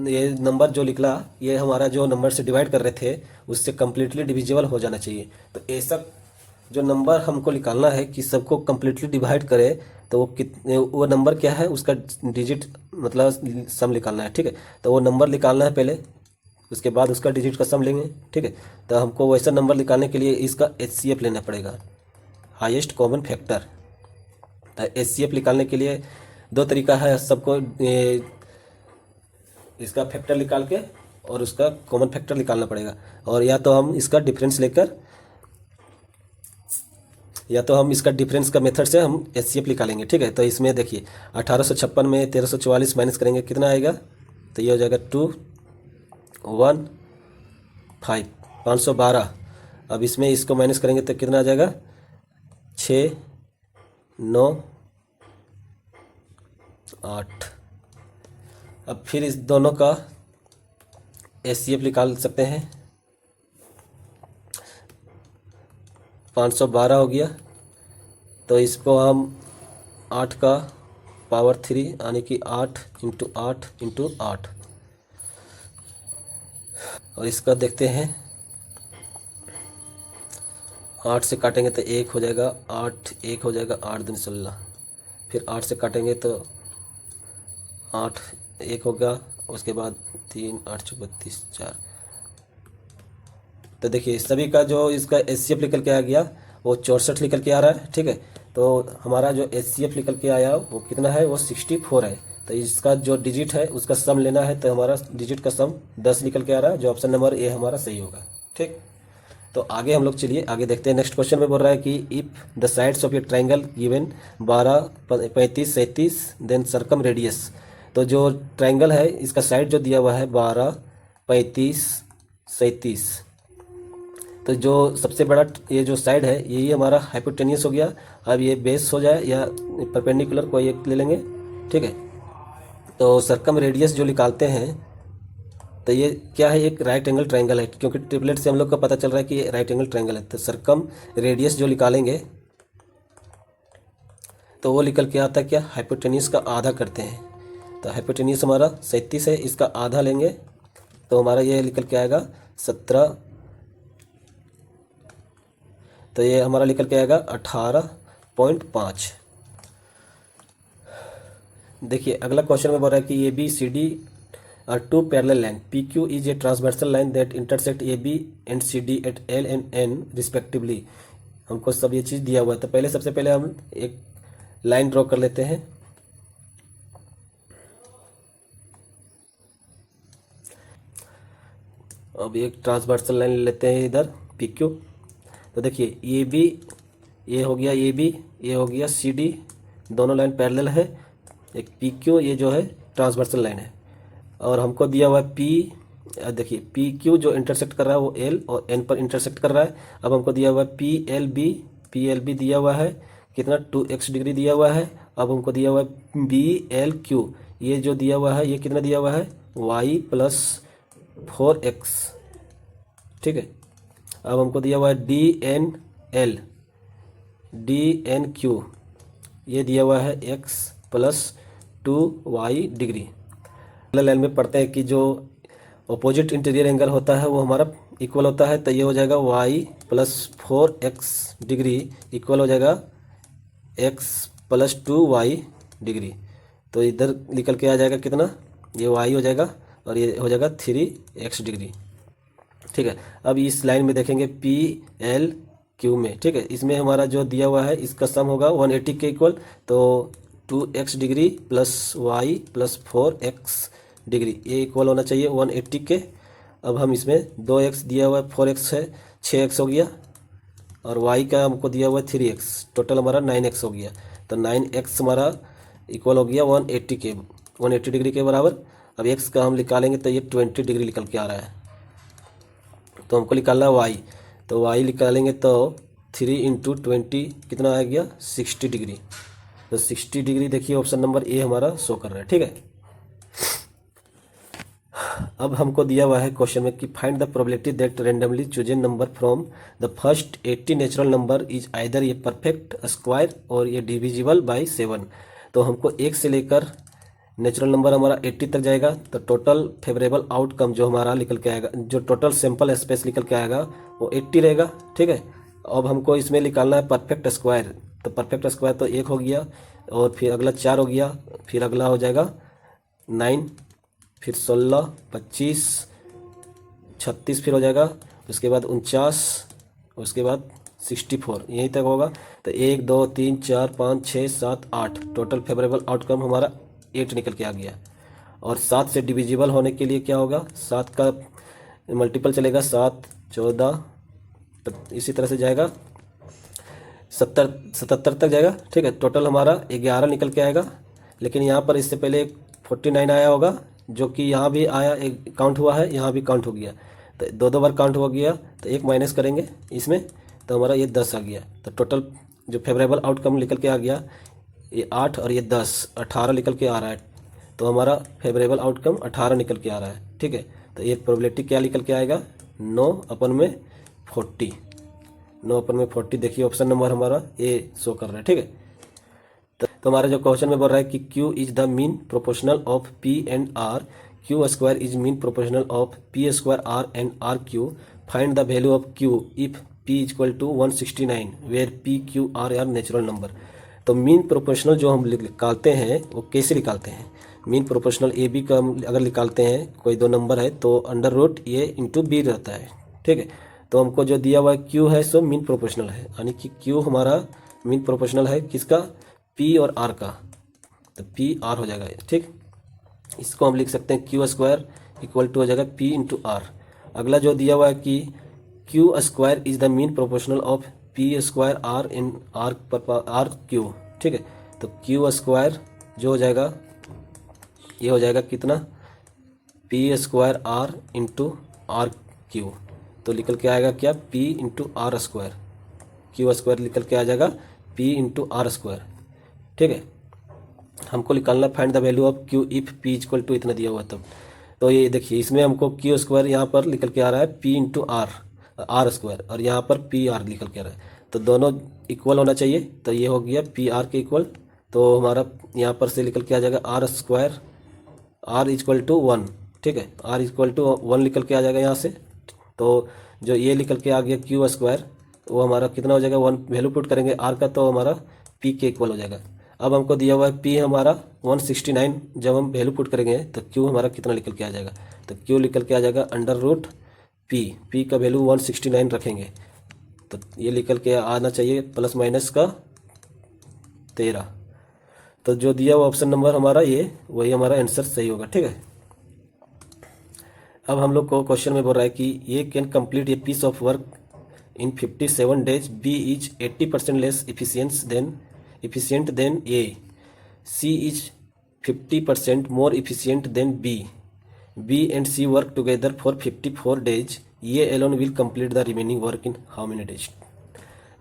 S1: ये नंबर जो निकला ये हमारा जो नंबर से डिवाइड कर रहे थे उससे कम्प्लीटली डिविजिबल हो जाना चाहिए। तो ऐसा जो नंबर हमको निकालना है कि सबको कम्प्लीटली डिवाइड करे तो वो नंबर क्या है, उसका डिजिट मतलब सम निकालना है। ठीक है, तो वो नंबर निकालना है पहले, उसके बाद उसका डिजिट का सम लेंगे। ठीक है, तो हमको वैसा नंबर निकालने के लिए इसका HCF लेना पड़ेगा, हाईएस्ट कॉमन फैक्टर। तो HCF निकालने के लिए 2 तरीका है, सबको इसका फैक्टर निकाल के और उसका कॉमन फैक्टर निकालना पड़ेगा, और या तो हम इसका डिफरेंस लेकर, या तो हम इसका डिफरेंस का मेथड से हम HCF निकालेंगे। ठीक है, तो इसमें देखिए 1856 में 1344 माइनस करेंगे कितना आएगा, तो ये हो जाएगा 2 1 5 512। अब इसमें इसको माइनस करेंगे तो कितना आ जाएगा 6 9 8। अब फिर इस दोनों का HCF निकाल सकते हैं, 512 हो गया, तो इसको हम 8 का पावर 3 यानी कि 8 × 8 × 8, और इसका देखते हैं 8 से काटेंगे तो 1 हो जाएगा, 8 1 हो जाएगा, 8 दूनी 16। फिर 8 से काटेंगे तो 8 1 होगा, उसके बाद 3 8 4 32 4। तो देखिए सभी का जो इसका HCF निकल के आ गया वो 64 निकल के आ रहा है। ठीक है, तो हमारा जो HCF निकल के आया वो कितना है, वो 64 है। तो इसका जो डिजिट है उसका सम लेना है, तो हमारा डिजिट का सम 10 निकल के आ रहा है, जो ऑप्शन नंबर ए हमारा सही होगा। ठीक, तो आगे हम लोग चलिए आगे देखते हैं। नेक्स्ट क्वेश्चन में बोल रहा है कि if the sides of a triangle given 12 35 37 then circumradius. तो जो ट्राइंगल है इसका साइड जो दिया हुआ है 12 35 37, तो जो सबसे बड़ा ये जो साइड है यही हमारा हाइपोटेनियस हो गया। अब ये बेस हो जाए या परपेंडिकुलर कोई एक ले लेंगे। ठीक है, तो सर्कम रेडियस जो निकालते हैं तो ये क्या है, एक राइट एंगल ट्राइंगल है, क्योंकि ट्रिपलेट से हम लोग को पता चल रहा है कि ये राइट एंगल ट्राइंगल है। तो सर्कम रेडियस जो निकालेंगे तो वो निकल के आता है क्या, हाइपोटेनियस का आधा करते हैं। तो हाइपोटेनियस हमारा 37 है, इसका आधा लेंगे तो हमारा ये निकल के आएगा 17। तो ये हमारा निकल के आएगा 18.5। देखिए अगला क्वेश्चन में बोल रहा है कि ABCD are two parallel line. PQ is a transversal line that intersect AB and CD at L and N respectively. हमको सब ये चीज़ दिया हुआ है, तो पहले सबसे पहले हम एक लाइन ड्रॉ कर लेते हैं। अब एक ट्रांसवर्सल लाइन लेते हैं इधर PQ। तो देखिए AB ये हो गया, AB ये हो गया, CD दोनों लाइन पैरेलल है। एक PQ ये जो है ट्रांसवर्सल लाइन है, और हमको दिया हुआ है देखिए पी क्यू जो इंटरसेक्ट कर रहा है वो एल और एन पर इंटरसेक्ट कर रहा है। अब हमको दिया हुआ है पी एल बी दिया हुआ है कितना 2x डिग्री दिया हुआ है। अब हमको दिया हुआ है बी एल क्यू, ये जो दिया हुआ है ये कितना दिया हुआ है y प्लस 4x, ठीक है। अब हमको दिया हुआ है डी एन क्यू, ये दिया हुआ है x प्लस 2y डिग्री। अगला लाइन में पढ़ते हैं कि जो अपोजिट इंटीरियर एंगल होता है वो हमारा इक्वल होता है, तो ये हो जाएगा y plus 4x degree equal हो जाएगा x प्लस 2y डिग्री। तो इधर निकल के आ जाएगा कितना, ये y हो जाएगा और ये हो जाएगा 3x डिग्री, ठीक है। अब इस लाइन में देखेंगे पी एल क्यू में, ठीक है, इसमें हमारा जो दिया हुआ है इसका सम होगा 180 के इक्वल, तो 2x degree plus y plus 4x degree ये इक्वल होना चाहिए 180 के। अब हम इसमें 2x दिया हुआ है 4x है 6x हो गया और y का हमको दिया हुआ है 3x, टोटल हमारा 9x हो गया। तो 9x हमारा इक्वल हो गया 180 डिग्री के बराबर। अब x का हम निकालेंगे तो ये 20 डिग्री निकल के आ रहा है, तो हमको निकालना है y, तो y निकालेंगे तो 3 इंटू 20 कितना आ गया 60 डिग्री। तो 60 डिग्री देखिए ऑप्शन नंबर ए हमारा शो कर रहा है, ठीक है। अब हमको दिया हुआ है क्वेश्चन में कि find the probability that randomly chosen number from the first 80 natural number is either ये परफेक्ट स्क्वायर और ये डिविजिबल बाय 7। तो हमको 1 से लेकर नेचुरल नंबर हमारा 80 तक जाएगा, तो टोटल फेवरेबल आउटकम जो हमारा निकल के आएगा, जो टोटल सैंपल स्पेस निकल के आएगा वो 80 रहेगा, ठीक है। अब हमको इसमें निकालना है परफेक्ट स्क्वायर, तो परफेक्ट स्क्वायर तो 1 हो गया और फिर अगला 4 हो गया, फिर अगला हो जाएगा 9, फिर 16, 25, 36 फिर हो जाएगा, उसके बाद 49, उसके बाद 64, यहीं तक होगा। तो 1 2 3 4 5 6 7 8 टोटल फेवरेबल आउटकम हमारा 8 निकल के आ गया। और 7 से डिविजिबल होने के लिए क्या होगा, 7 का मल्टीपल चलेगा 7 14, इसी तरह से जाएगा 77 तक जाएगा, ठीक है। टोटल हमारा 11 निकल के आएगा। लेकिन यहाँ पर इससे पहले 49 आया होगा, जो कि यहाँ भी आया, एक काउंट हुआ है, यहाँ भी काउंट हो गया, तो 2 बार काउंट हो गया, तो 1 माइनस करेंगे इसमें, तो हमारा ये 10 आ गया। तो टोटल जो फेवरेबल आउटकम निकल के आ गया ये 8 और ये 10 18 निकल के आ रहा है। तो हमारा फेवरेबल आउटकम 18 निकल के आ रहा है, ठीक है। तो ये प्रोबेबिलिटी क्या निकल के आएगा 9/40, 9/40 देखिए ऑप्शन नंबर हमारा ए शो कर रहा है, ठीक है। तो हमारा जो क्वेश्चन में बोल रहा है कि Q is the mean proportional of P and R, Q square is mean proportional of P square R and R Q, find the value of Q if P equal to 169 where P Q R are natural number. तो mean proportional जो हम निकालते हैं वो कैसे निकालते हैं, mean proportional A B का अगर निकालते हैं, कोई 2 नंबर है तो अंडर रूट ए इंटू बी रहता है, ठीक है। तो हमको जो दिया हुआ है Q है सो मीन प्रोपोर्शनल है, यानी कि Q हमारा मीन प्रोपोर्शनल है किसका, P और R का, तो P R हो जाएगा, ठीक। इसको हम लिख सकते हैं Q स्क्वायर इक्वल टू हो जाएगा P इंटू R। अगला जो दिया हुआ है कि Q square is the mean proportional of P square R in R Q, ठीक है। तो Q स्क्वायर जो हो जाएगा ये हो जाएगा कितना P square R into R Q, तो निकल के आएगा क्या P into R square, Q square निकल के आ जाएगा P इंटू R स्क्वायर, ठीक है। हमको निकालना find the value of Q if P equal to इतना दिया हुआ तब। तो ये देखिए इसमें हमको Q स्क्वायर यहाँ पर निकल के आ रहा है P इंटू R स्क्वायर, और यहाँ पर पी आर निकल के आ रहा है, तो दोनों इक्वल होना चाहिए। तो ये हो गया पी आर के इक्वल, तो हमारा यहाँ पर से निकल के आ जाएगा R square R equal to 1, ठीक है, R इक्वल टू 1 निकल के आ जाएगा यहाँ से। तो जो ये निकल के आ गया Q स्क्वायर वो हमारा कितना हो जाएगा 1 वैल्यू पुट करेंगे R का, तो हमारा P के इक्वल हो जाएगा। अब हमको दिया हुआ है P हमारा 169, जब हम वैल्यू पुट करेंगे तो Q हमारा कितना निकल के आ जाएगा, तो Q निकल के आ जाएगा अंडर रूट P का वैल्यू 169 रखेंगे, तो ये निकल के आना चाहिए प्लस माइनस का 13। तो जो दिया हुआ ऑप्शन नंबर हमारा ये वही हमारा आंसर सही होगा, ठीक है। अब हम लोग को क्वेश्चन में बोल रहा है कि ये can complete a piece of work in 57 days, B is 80% less efficient than A, C is 50% more efficient than B, B and C work together for 54 days, ये alone will complete the remaining work in how many days.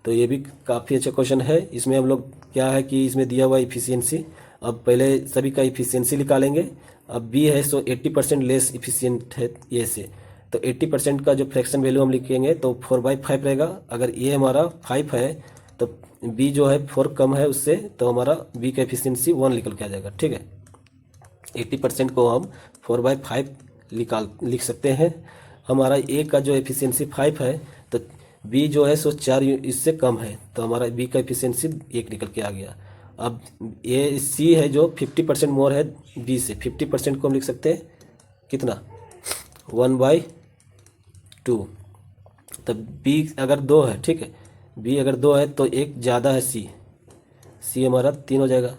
S1: तो ये भी काफ़ी अच्छा question है। इसमें हम लोग क्या है कि इसमें दिया हुआ इफिशियंसी, अब पहले सभी का इफिशियंसी निकालेंगे। अब बी है सो 80% लेस इफिशियंट है ए से, तो 80% का जो फ्रैक्शन वैल्यू हम लिखेंगे तो 4/5 रहेगा। अगर ए हमारा 5 है तो बी जो है 4 कम है उससे, तो हमारा बी का एफिशिएंसी 1 निकल के आ जाएगा। ठीक है, 80% को हम 4/5 लिख सकते हैं। हमारा ए का जो एफिशिएंसी 5 है तो बी जो है सो 4 इससे कम है, तो हमारा बी का एफिशिएंसी 1 निकल के आ गया। अब ए सी है जो 50% मोर है बी से, 50% को हम लिख सकते हैं कितना 1/2। तो बी अगर 2 है, ठीक है, बी अगर 2 है तो एक ज़्यादा है सी हमारा 3 हो जाएगा।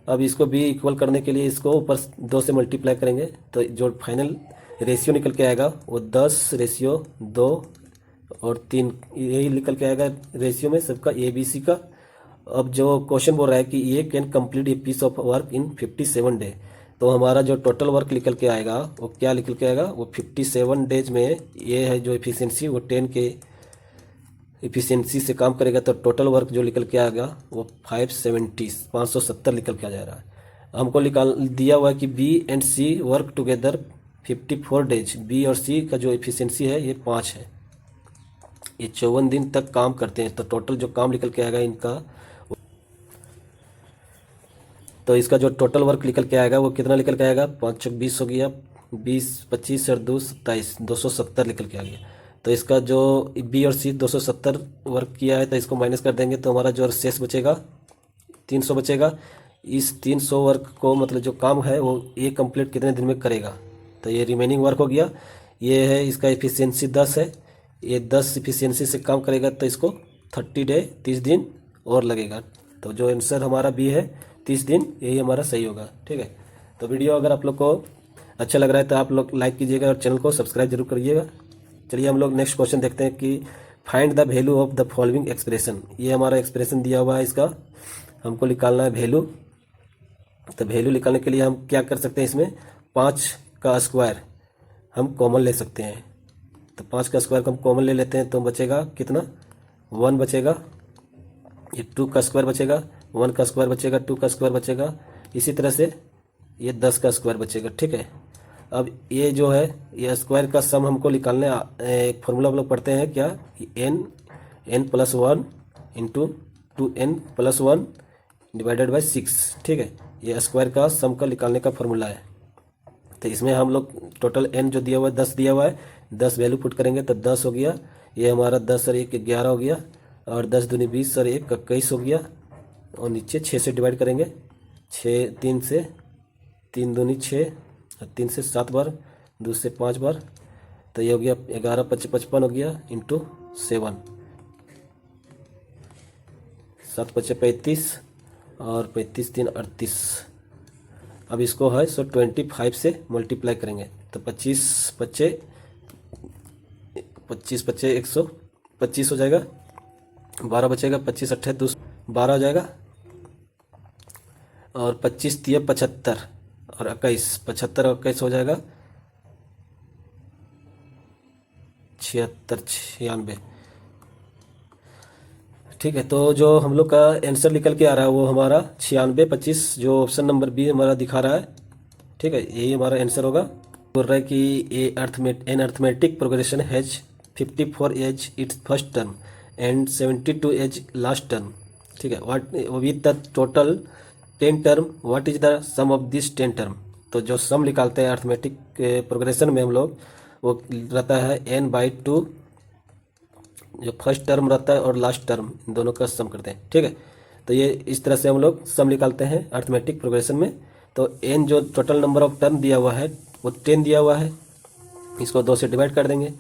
S1: अब इसको बी इक्वल करने के लिए इसको ऊपर 2 से मल्टीप्लाई करेंगे तो जो फाइनल रेशियो निकल के आएगा वो 10:2 और 3 यही निकल के आएगा रेशियो में सबका ए बी सी का। अब जो क्वेश्चन बोल रहा है कि ये can complete a piece of work in 57 day, तो हमारा जो टोटल वर्क निकल के आएगा वो क्या निकल के आएगा, वो 57 डेज में ये है जो एफिशिएंसी वो 10 के एफिशिएंसी से काम करेगा, तो टोटल वर्क जो निकल के आएगा वो 570 निकल के आ जा रहा है। हमको निकाल दिया हुआ है कि B and C work together 54 days, B और सी का जो एफिशिएंसी है ये 5 है, ये 54 दिन तक काम करते हैं, तो टोटल जो काम निकल के आएगा इनका, तो इसका जो टोटल वर्क निकल के आएगा वो कितना निकल के आएगा, 5 × 20 हो गया, 20 25 और 2 27, 270 निकल के आ गया। तो इसका जो बी और सी 270 वर्क किया है तो इसको माइनस कर देंगे तो हमारा जो शेष बचेगा 300 बचेगा। इस 300 वर्क को मतलब जो काम है वो ये कंप्लीट कितने दिन में करेगा, तो ये रिमेनिंग वर्क हो गया। ये है इसका एफिशिएंसी 10 है, ये 10 एफिशिएंसी से काम करेगा तो इसको 30 डे 30 दिन और लगेगा। तो जो आंसर हमारा बी है 30 दिन, यही हमारा सही होगा। ठीक है, तो वीडियो अगर आप लोग को अच्छा लग रहा है तो आप लोग लाइक कीजिएगा और चैनल को सब्सक्राइब जरूर करिएगा। चलिए हम लोग नेक्स्ट क्वेश्चन देखते हैं कि find the value of the following expression. ये हमारा एक्सप्रेशन दिया हुआ है, इसका हमको निकालना है वैल्यू। तो वैल्यू निकालने के लिए हम क्या कर सकते हैं, इसमें 5 का स्क्वायर हम कॉमन ले सकते हैं। तो 5 का स्क्वायर को हम कॉमन ले लेते हैं तो बचेगा कितना, 1 बचेगा, ये 2 का स्क्वायर बचेगा, 1 का स्क्वायर बचेगा, 2 का स्क्वायर बचेगा, इसी तरह से ये 10 का स्क्वायर बचेगा। ठीक है, अब ये जो है ये स्क्वायर का सम हमको निकालने एक फॉर्मूला हम लोग पढ़ते हैं क्या, n+1 into 2n+1 divided by 6। ठीक है, ये स्क्वायर का सम का निकालने का फॉर्मूला है। तो इसमें हम लोग टोटल n जो दिया हुआ है 10 दिया हुआ है, 10 वैल्यू पुट करेंगे तो 10 हो गया, ये हमारा 10 और 1 11 हो गया, और 10 दूनी 20 और 1 21 हो गया, और नीचे 6 से डिवाइड करेंगे, 6 3 से 3 दूनी 6 और 3 से 7 बार, 2 से 5 बार, तो ये हो गया 11 5 55 हो गया इंटू 7, 7 5 35 और 35 3 38। अब इसको है सो 25 से मल्टीप्लाई करेंगे तो 25 5 125 हो जाएगा, 12 बचेगा, 25 8 2 12 हो जाएगा, और 25 3 75 और 21 75 और 21 हो जाएगा 76 96। ठीक है, तो जो हम लोग का आंसर निकल के आ रहा है वो हमारा 96 25, जो ऑप्शन नंबर बी हमारा दिखा रहा है। ठीक है, यही हमारा आंसर होगा। बोल रहा है कि an arithmetic progression has 54 as its first term and 72 as last term. ठीक है, what with the total 10 term what is the sum of this 10 term. तो जो सम निकालते हैं अर्थमेटिक प्रोग्रेशन में हम लोग, वो रहता है n/2, जो फर्स्ट टर्म रहता है और लास्ट टर्म, इन दोनों का सम करते हैं। ठीक है, तो ये इस तरह से हम लोग सम निकालते हैं अर्थमेटिक प्रोग्रेशन में। तो n जो टोटल नंबर ऑफ टर्म दिया हुआ है वो 10 दिया हुआ है, इसको 2 से डिवाइड कर देंगे,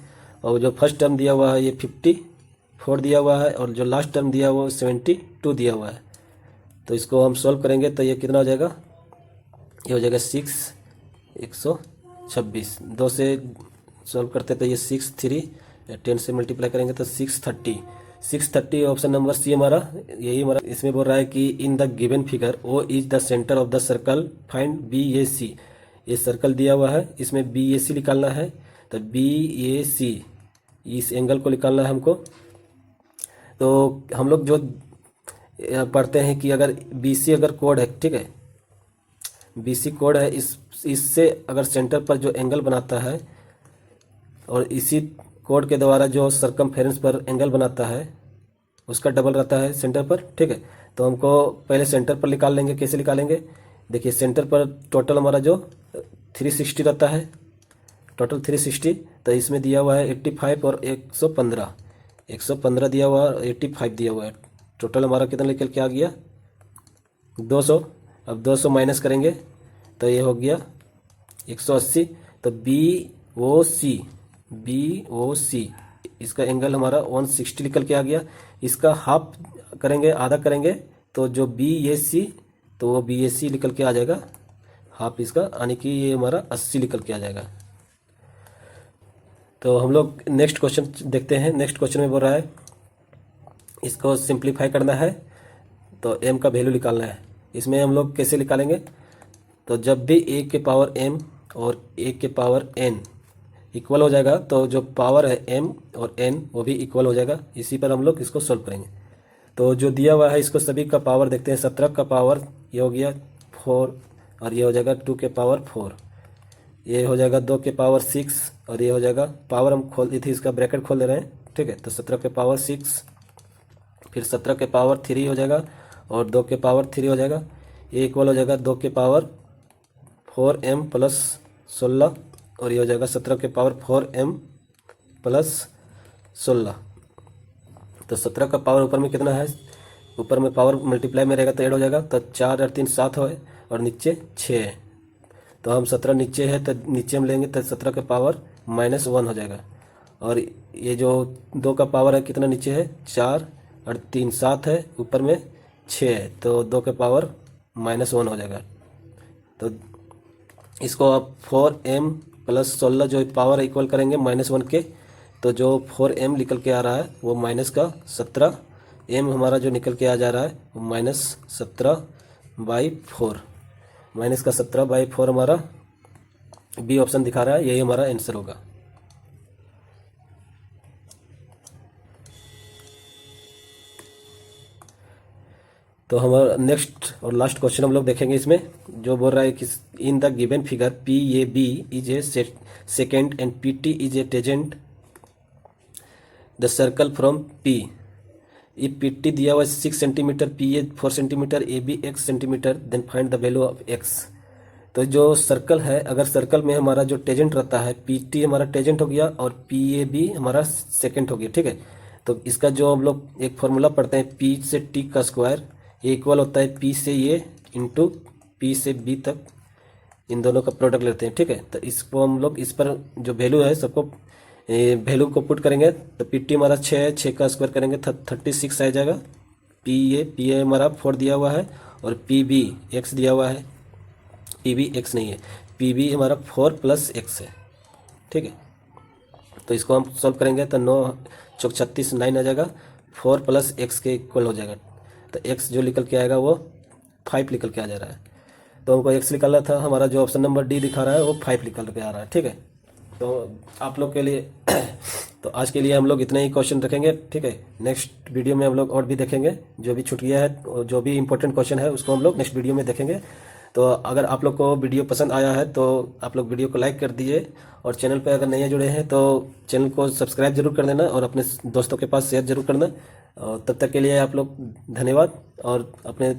S1: और जो फर्स्ट टर्म दिया हुआ है ये 54 दिया हुआ है, और जो लास्ट टर्म दिया हुआ है 72 दिया हुआ है। तो इसको हम सॉल्व करेंगे तो ये कितना हो जाएगा, ये हो जाएगा 6 126, 2 से सॉल्व करते तो ये 6 3 10 से मल्टीप्लाई करेंगे तो 630 ऑप्शन नंबर सी हमारा यही हमारा। इसमें बोल रहा है कि in the given figure O is the centre of the circle, find B A C. ये सर्कल दिया हुआ है, इसमें बी ए सी निकालना है। तो बी ए सी इस एंगल को निकालना है हमको। तो हम लोग जो पढ़ते हैं कि अगर बी सी अगर कोड है, ठीक है, बी सी कोड है, इससे अगर सेंटर पर जो एंगल बनाता है और इसी कोड के द्वारा जो सर्कमफेरेंस पर एंगल बनाता है उसका डबल रहता है सेंटर पर, ठीक है। तो हमको पहले सेंटर पर निकाल लेंगे। कैसे निकालेंगे? देखिए, सेंटर पर टोटल हमारा जो 360 रहता है, टोटल 360। तो इसमें दिया हुआ है 85 और 115, 115 दिया हुआ है और 85 दिया हुआ है। टोटल हमारा कितना निकल के आ गया? 200। अब 200 माइनस करेंगे तो ये हो गया 180। तो बी ओ सी इसका एंगल हमारा 160 निकल के आ गया। इसका हाफ करेंगे, आधा करेंगे, तो जो बी ए सी, तो वो बी ए सी निकल के आ जाएगा हाफ इसका, यानी कि ये हमारा 80 निकल के आ जाएगा। तो हम लोग नेक्स्ट क्वेश्चन देखते हैं। नेक्स्ट क्वेश्चन में बोल रहा है इसको सिंप्लीफाई करना है, तो m का वैल्यू निकालना है। इसमें हम लोग कैसे निकालेंगे? तो जब भी a के पावर m और a के पावर n इक्वल हो जाएगा, तो जो पावर है m और n वो भी इक्वल हो जाएगा। इसी पर हम लोग इसको सॉल्व करेंगे। तो जो दिया हुआ है इसको सभी का पावर देखते हैं। 17 का पावर ये हो गया 4, और ये हो जाएगा 2 के पावर 4, ये हो जाएगा 2 के पावर 6, और ये हो जाएगा पावर हम खोल दी थी, इसका ब्रैकेट खोल दे रहे हैं, ठीक है। तो 17 के पावर 6, फिर 17 के पावर 3 हो जाएगा, और 2 के पावर 3 हो जाएगा। ये इक्वल हो जाएगा 2 के पावर 4m प्लस 16, और ये हो जाएगा 17 के पावर 4m प्लस 16। तो 17 का पावर ऊपर में कितना है? ऊपर में पावर मल्टीप्लाई में रहेगा तो ऐड हो जाएगा। तो 4 और 3 7 है, और नीचे 6 है। तो हम 17 नीचे है तो नीचे हम लेंगे तो 17 का पावर -1 हो जाएगा। और ये जो 2 का पावर है कितना नीचे है? 4 और 3 7 है, ऊपर में 6 है, तो 2 का पावर -1 हो जाएगा। तो इसको आप 4m प्लस 16 जो पावर इक्वल करेंगे -1 के, तो जो 4m निकल के आ रहा है वो माइनस का 17m हमारा जो निकल के आ जा रहा है वो -17/4, माइनस का 17/4 हमारा बी ऑप्शन दिखा रहा है। यही हमारा आंसर होगा। तो हमारा नेक्स्ट और लास्ट क्वेश्चन हम लोग देखेंगे। इसमें जो बोल रहा है कि in the given figure P A B is a secant and P T is a tangent the circle from P. ये पी टी दिया हुआ है 6 centimetre, P A 4 centimetre, A B x centimetre, then find the value of x। तो जो circle है, अगर circle में हमारा जो टेजेंट रहता है, पी टी हमारा टेजेंट हो गया और पी ए बी हमारा सेकेंड हो गया, ठीक है। तो इसका जो हम लोग एक फॉर्मूला पढ़ते हैं, पी से टी का स्क्वायर ये इक्वल होता है पी से ये इंटू पी से बी तक, इन दोनों का प्रोडक्ट लेते हैं, ठीक है। तो इसको हम लोग इस पर जो वैल्यू है सबको वैल्यू को पुट करेंगे। तो पी टी हमारा 6 है, 6 का स्क्वायर करेंगे 36 आ जाएगा। पी ए हमारा 4 दिया हुआ है, और पी बी एक्स दिया हुआ है। पी बी एक्स नहीं है, पी बी हमारा 4 + x है, ठीक है। तो इसको हम सॉल्व करेंगे तो 9 चौक 36 9 आ जाएगा, 4 + x के इक्वल हो जाएगा। तो x जो निकल के आएगा वो 5 निकल के आ जा रहा है। तो हमको x निकालना था, हमारा जो ऑप्शन नंबर डी दिखा रहा है वो 5 निकल के आ रहा है, ठीक है। तो आप लोग के लिए तो आज के लिए हम लोग इतने ही क्वेश्चन रखेंगे, ठीक है। नेक्स्ट वीडियो में हम लोग और भी देखेंगे, जो भी छूट गया है, जो भी इंपॉर्टेंट क्वेश्चन है उसको हम लोग नेक्स्ट वीडियो में देखेंगे। तो अगर आप लोग को वीडियो पसंद आया है तो आप लोग वीडियो को लाइक कर दीजिए, और चैनल पर अगर नए जुड़े हैं तो चैनल को सब्सक्राइब जरूर कर देना, और अपने दोस्तों के पास शेयर जरूर करना। और तब तक के लिए आप लोग धन्यवाद, और अपने